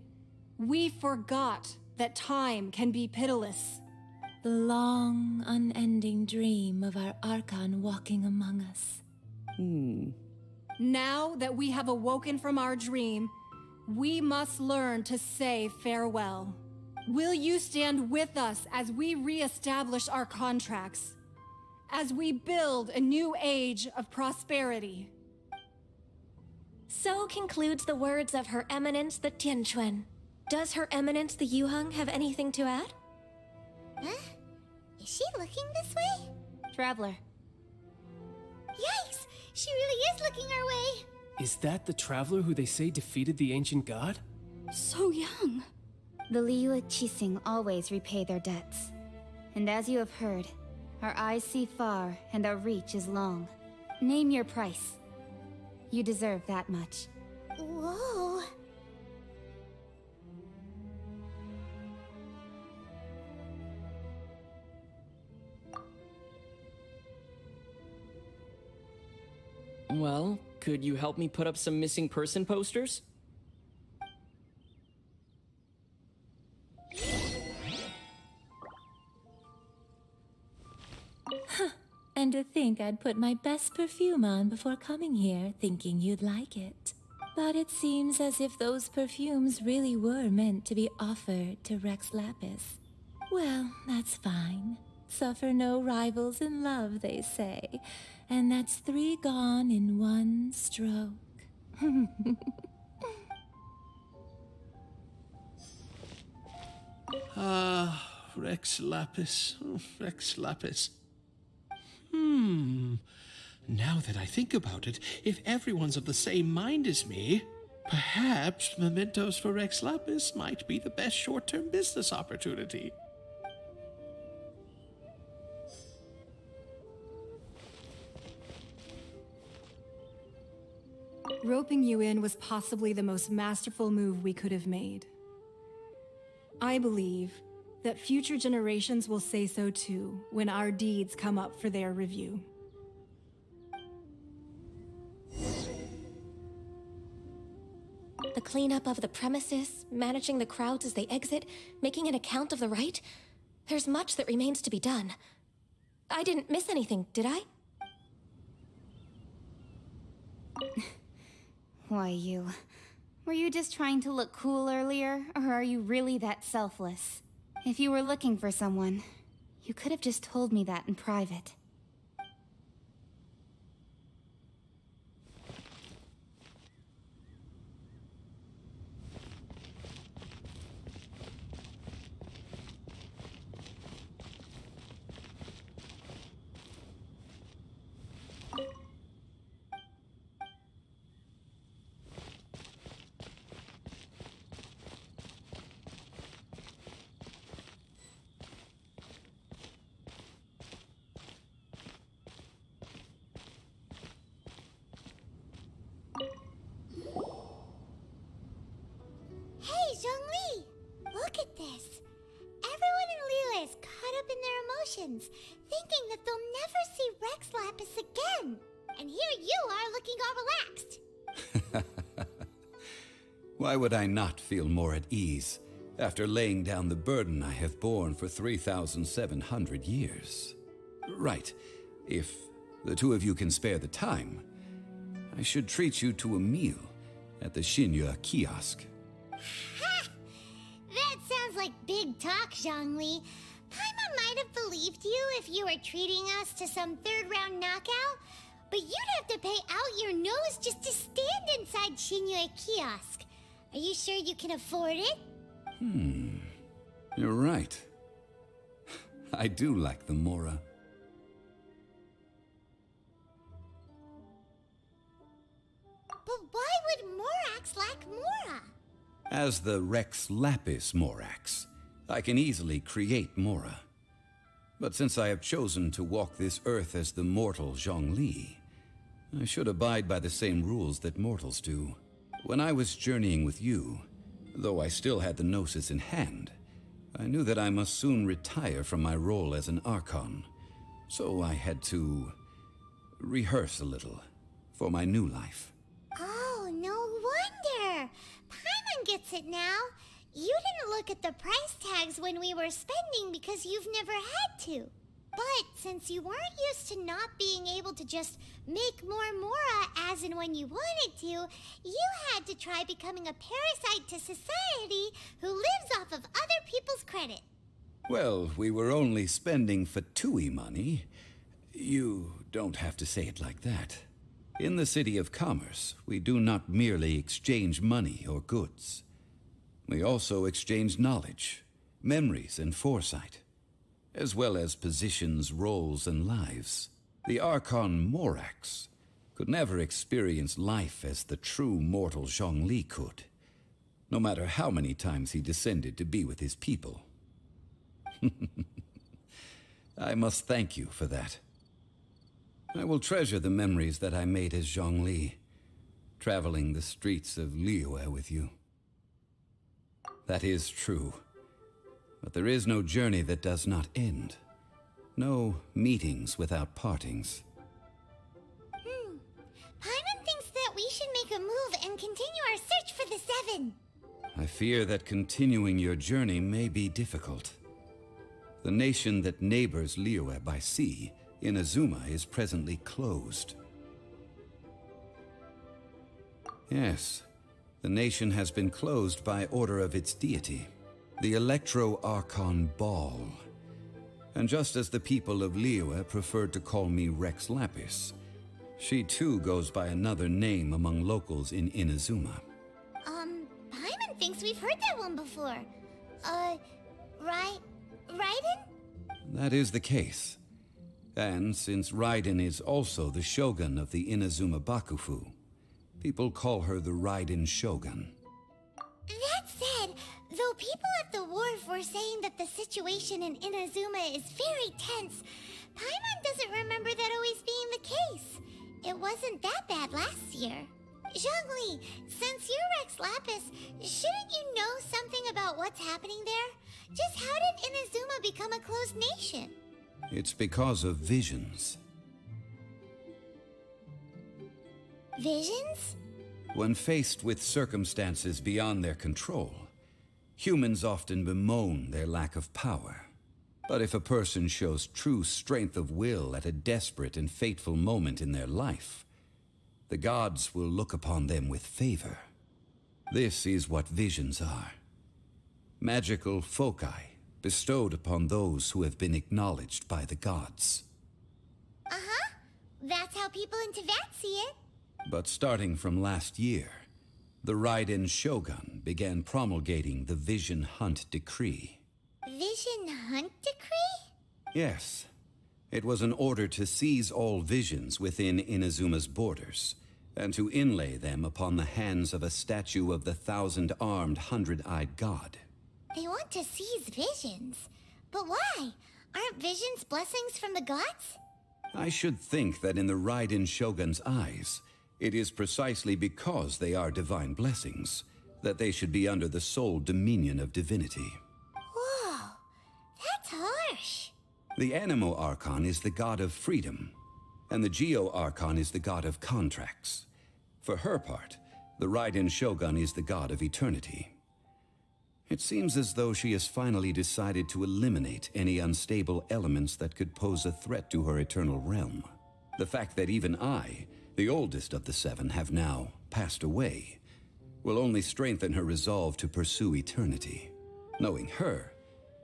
we forgot that time can be pitiless. The long, unending dream of our Archon walking among us. Now that we have awoken from our dream, we must learn to say farewell. Will you stand with us as we re-establish our contracts? As we build a new age of prosperity? So concludes the words of Her Eminence the Tianquan. Does Her Eminence the Yuheng have anything to add? Huh? Is she looking this way? Traveler. Yikes! She really is looking our way! Is that the traveler who they say defeated the ancient god? So young. The Liyue Qixing always repay their debts. And as you have heard, our eyes see far and our reach is long. Name your price. You deserve that much. Whoa. Well, could you help me put up some missing person posters? And to think I'd put my best perfume on before coming here, thinking you'd like it. But it seems as if those perfumes really were meant to be offered to Rex Lapis. Well, that's fine. Suffer no rivals in love, they say. And that's 3 gone in 1 stroke. Rex Lapis. Oh, Rex Lapis. Now that I think about it, if everyone's of the same mind as me, perhaps mementos for Rex Lapis might be the best short-term business opportunity. Roping you in was possibly the most masterful move we could have made. I believe that future generations will say so too when our deeds come up for their review. The cleanup of the premises, managing the crowds as they exit, making an account of the rite. There's much that remains to be done. I didn't miss anything, did I? Why, you. Were you just trying to look cool earlier, or are you really that selfless? If you were looking for someone, you could have just told me that in private. Zhongli, look at this. Everyone in Liyue is caught up in their emotions, thinking that they'll never see Rex Lapis again. And here you are looking all relaxed. Why would I not feel more at ease after laying down the burden I have borne for 3,700 years? Right. If the two of you can spare the time, I should treat you to a meal at the Shinya kiosk. Ha! That sounds like big talk, Zhongli. Paimon might have believed you if you were treating us to some third-round knockout, but you'd have to pay out your nose just to stand inside Shinya kiosk. Are you sure you can afford it? You're right. I do like the Mora. But why would Morax lack Mora? As the Rex Lapis Morax, I can easily create Mora. But since I have chosen to walk this earth as the mortal Zhongli, I should abide by the same rules that mortals do. When I was journeying with you, though I still had the Gnosis in hand, I knew that I must soon retire from my role as an Archon. So I had to rehearse a little for my new life. Oh, no wonder. Paimon gets it now. You didn't look at the price tags when we were spending because you've never had to. But since you weren't used to not being able to just make more Mora as and when you wanted to, you had to try becoming a parasite to society who lives off of other people's credit. Well, we were only spending Fatui money. You don't have to say it like that. In the City of Commerce, we do not merely exchange money or goods. We also exchange knowledge, memories, and foresight, as well as positions, roles, and lives. The Archon Morax could never experience life as the true mortal Zhongli could, no matter how many times he descended to be with his people. I must thank you for that. I will treasure the memories that I made as Zhongli, traveling the streets of Liyue with you. That is true. But there is no journey that does not end. No meetings without partings. Paimon thinks that we should make a move and continue our search for the Seven. I fear that continuing your journey may be difficult. The nation that neighbors Liyue by sea, Inazuma, is presently closed. Yes, the nation has been closed by order of its deity, the Electro-Archon Ball. And just as the people of Liyue preferred to call me Rex Lapis, she too goes by another name among locals in Inazuma. Paimon thinks we've heard that one before. Raiden? That is the case. And since Raiden is also the shogun of the Inazuma Bakufu, people call her the Raiden Shogun. That said, though people at the wharf were saying that the situation in Inazuma is very tense, Paimon doesn't remember that always being the case. It wasn't that bad last year. Zhongli, since you're Rex Lapis, shouldn't you know something about what's happening there? Just how did Inazuma become a closed nation? It's because of visions. Visions? When faced with circumstances beyond their control, humans often bemoan their lack of power. But if a person shows true strength of will at a desperate and fateful moment in their life, the gods will look upon them with favor. This is what visions are. Magical foci bestowed upon those who have been acknowledged by the gods. Uh-huh. That's how people in Teyvat see it. But starting from last year, the Raiden Shogun began promulgating the Vision Hunt Decree. Vision Hunt Decree? Yes. It was an order to seize all visions within Inazuma's borders, and to inlay them upon the hands of a statue of the 1,000-armed, 100-eyed god. They want to seize visions. But why? Aren't visions blessings from the gods? I should think that in the Raiden Shogun's eyes, it is precisely because they are divine blessings that they should be under the sole dominion of divinity. Whoa, that's harsh. The Animo Archon is the god of freedom, and the Geo Archon is the god of contracts. For her part, the Raiden Shogun is the god of eternity. It seems as though she has finally decided to eliminate any unstable elements that could pose a threat to her eternal realm. The fact that even I, the oldest of the seven, have now passed away, will only strengthen her resolve to pursue eternity. Knowing her,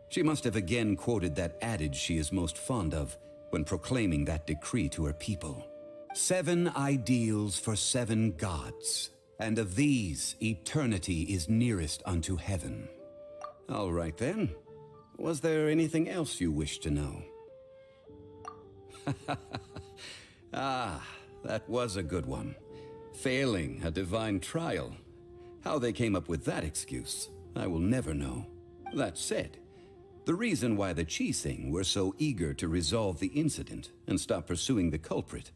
she must have again quoted that adage she is most fond of when proclaiming that decree to her people. 7 ideals for 7 gods, and of these, eternity is nearest unto heaven. All right then. Was there anything else you wish to know? Ah, that was a good one. Failing a divine trial. How they came up with that excuse, I will never know. That said, the reason why the Qixing were so eager to resolve the incident and stop pursuing the culprit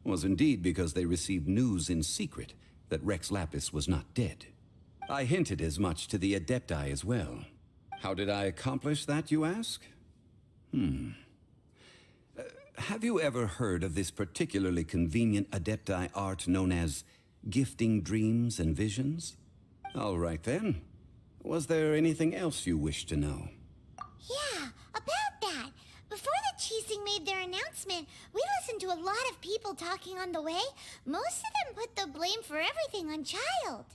was indeed because they received news in secret that Rex Lapis was not dead. I hinted as much to the Adepti as well. How did I accomplish that, you ask? Have you ever heard of this particularly convenient Adepti art known as gifting dreams and visions? All right then. Was there anything else you wish to know? Yeah, about that. Before the Qixing made their announcement, we listened to a lot of people talking on the way. Most of them put the blame for everything on Childe.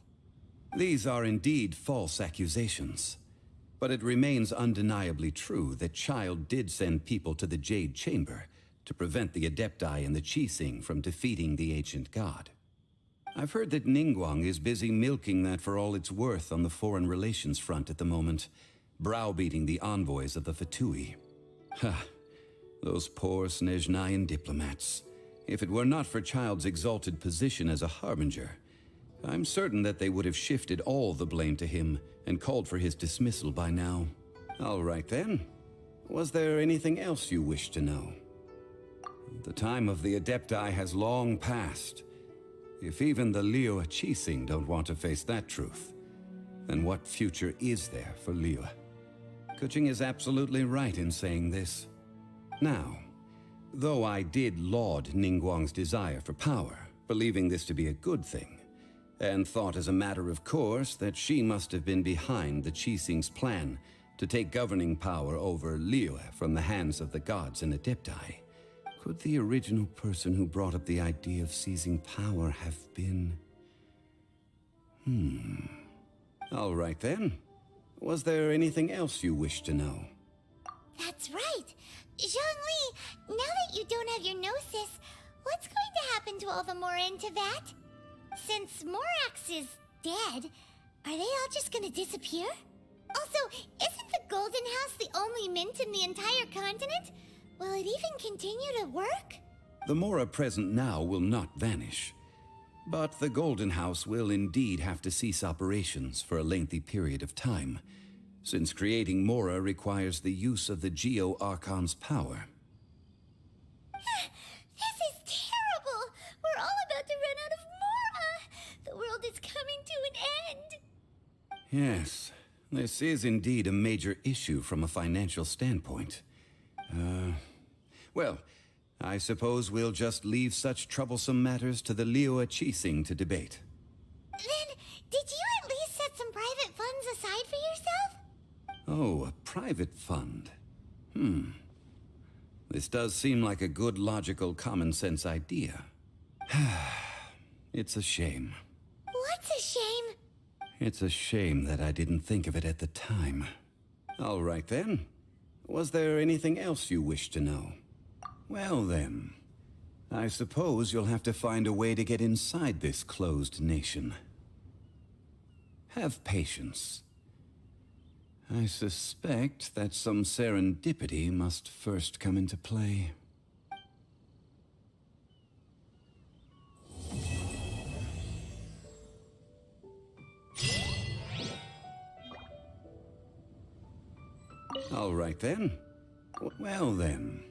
These are indeed false accusations. But it remains undeniably true that Childe did send people to the Jade Chamber to prevent the Adepti and the Qixing from defeating the ancient god. I've heard that Ningguang is busy milking that for all it's worth on the foreign relations front at the moment, browbeating the envoys of the Fatui. Ha! Those poor Snezhnayan diplomats. If it were not for Childe's exalted position as a harbinger, I'm certain that they would have shifted all the blame to him and called for his dismissal by now. All right then. Was there anything else you wish to know? The time of the Adepti has long passed. If even the Liyue Qixing don't want to face that truth, then what future is there for Liyue? Kuching is absolutely right in saying this. Now, though I did laud Ningguang's desire for power, believing this to be a good thing, and thought as a matter of course that she must have been behind the Qixing's plan to take governing power over Liyue from the hands of the gods and Adepti, could the original person who brought up the idea of seizing power have been... All right then. Was there anything else you wish to know? That's right. Zhongli, now that you don't have your gnosis, what's going to happen to all the Mora in Teyvat? Since Morax is dead, are they all just gonna disappear? Also, isn't the Golden House the only mint in the entire continent? Will it even continue to work? The Mora present now will not vanish. But the Golden House will indeed have to cease operations for a lengthy period of time, since creating Mora requires the use of the Geo Archon's power. This is terrible! We're all about to run out of Mora! The world is coming to an end! Yes, this is indeed a major issue from a financial standpoint. Well, I suppose we'll just leave such troublesome matters to the Liyue Qixing to debate. Then, did you at least set some private funds aside for yourself? Oh, a private fund. This does seem like a good, logical, common-sense idea. It's a shame. What's a shame? It's a shame that I didn't think of it at the time. All right then. Was there anything else you wish to know? Well then, I suppose you'll have to find a way to get inside this closed nation. Have patience. I suspect that some serendipity must first come into play. All right then. Well then.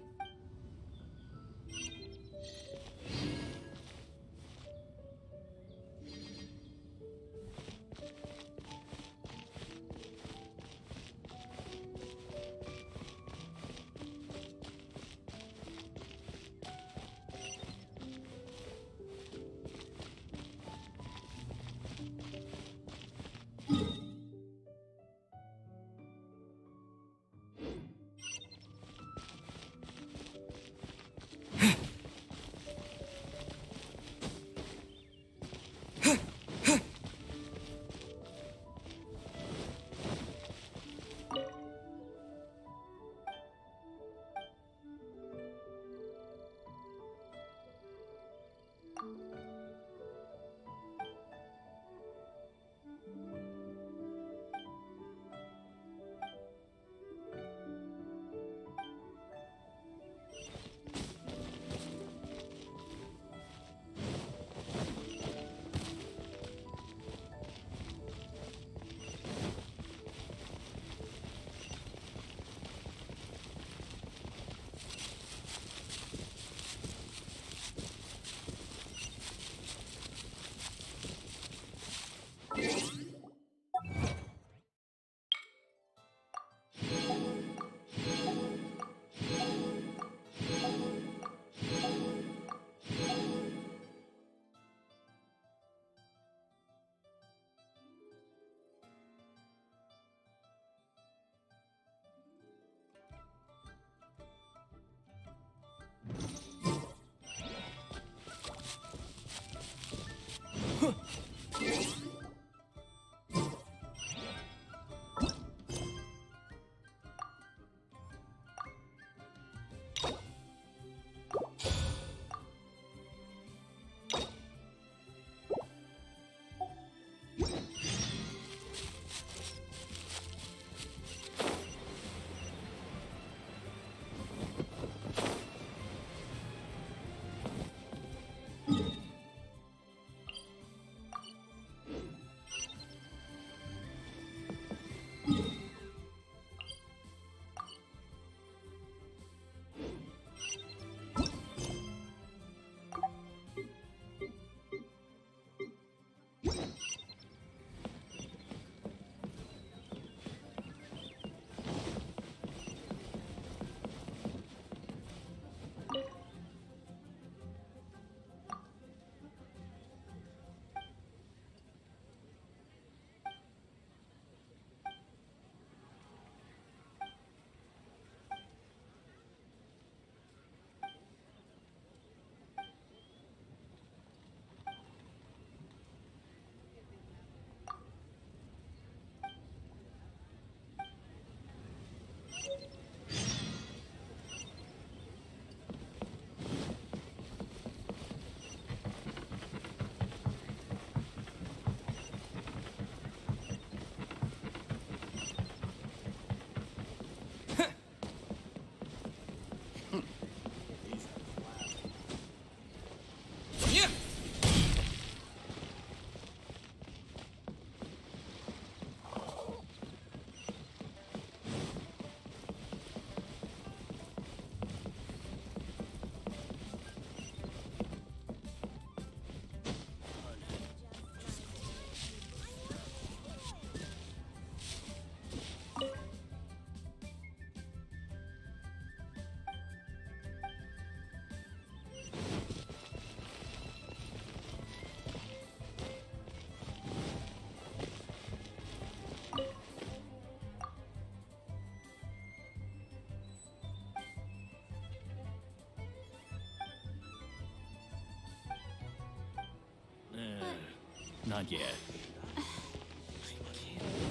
Not yet.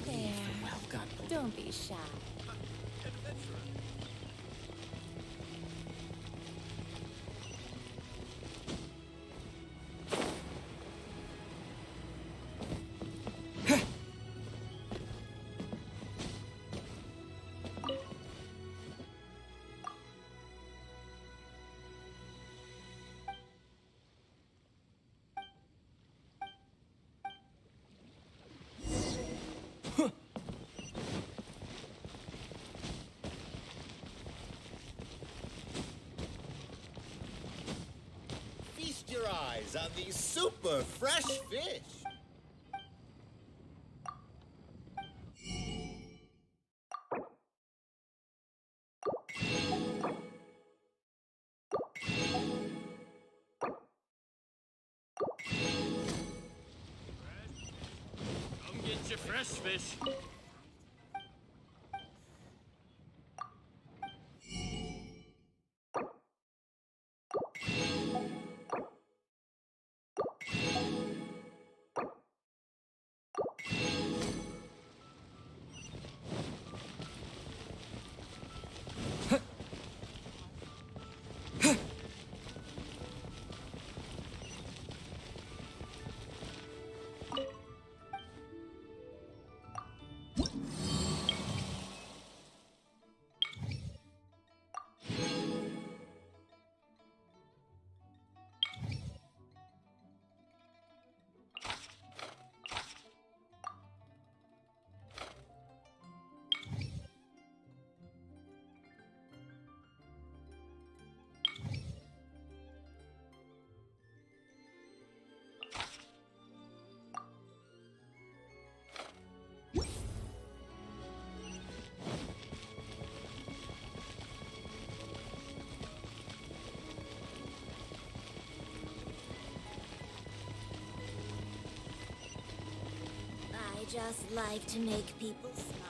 There. Don't be shy. Feast your eyes on these super fresh fish. Come get your fresh fish. I just like to make people smile.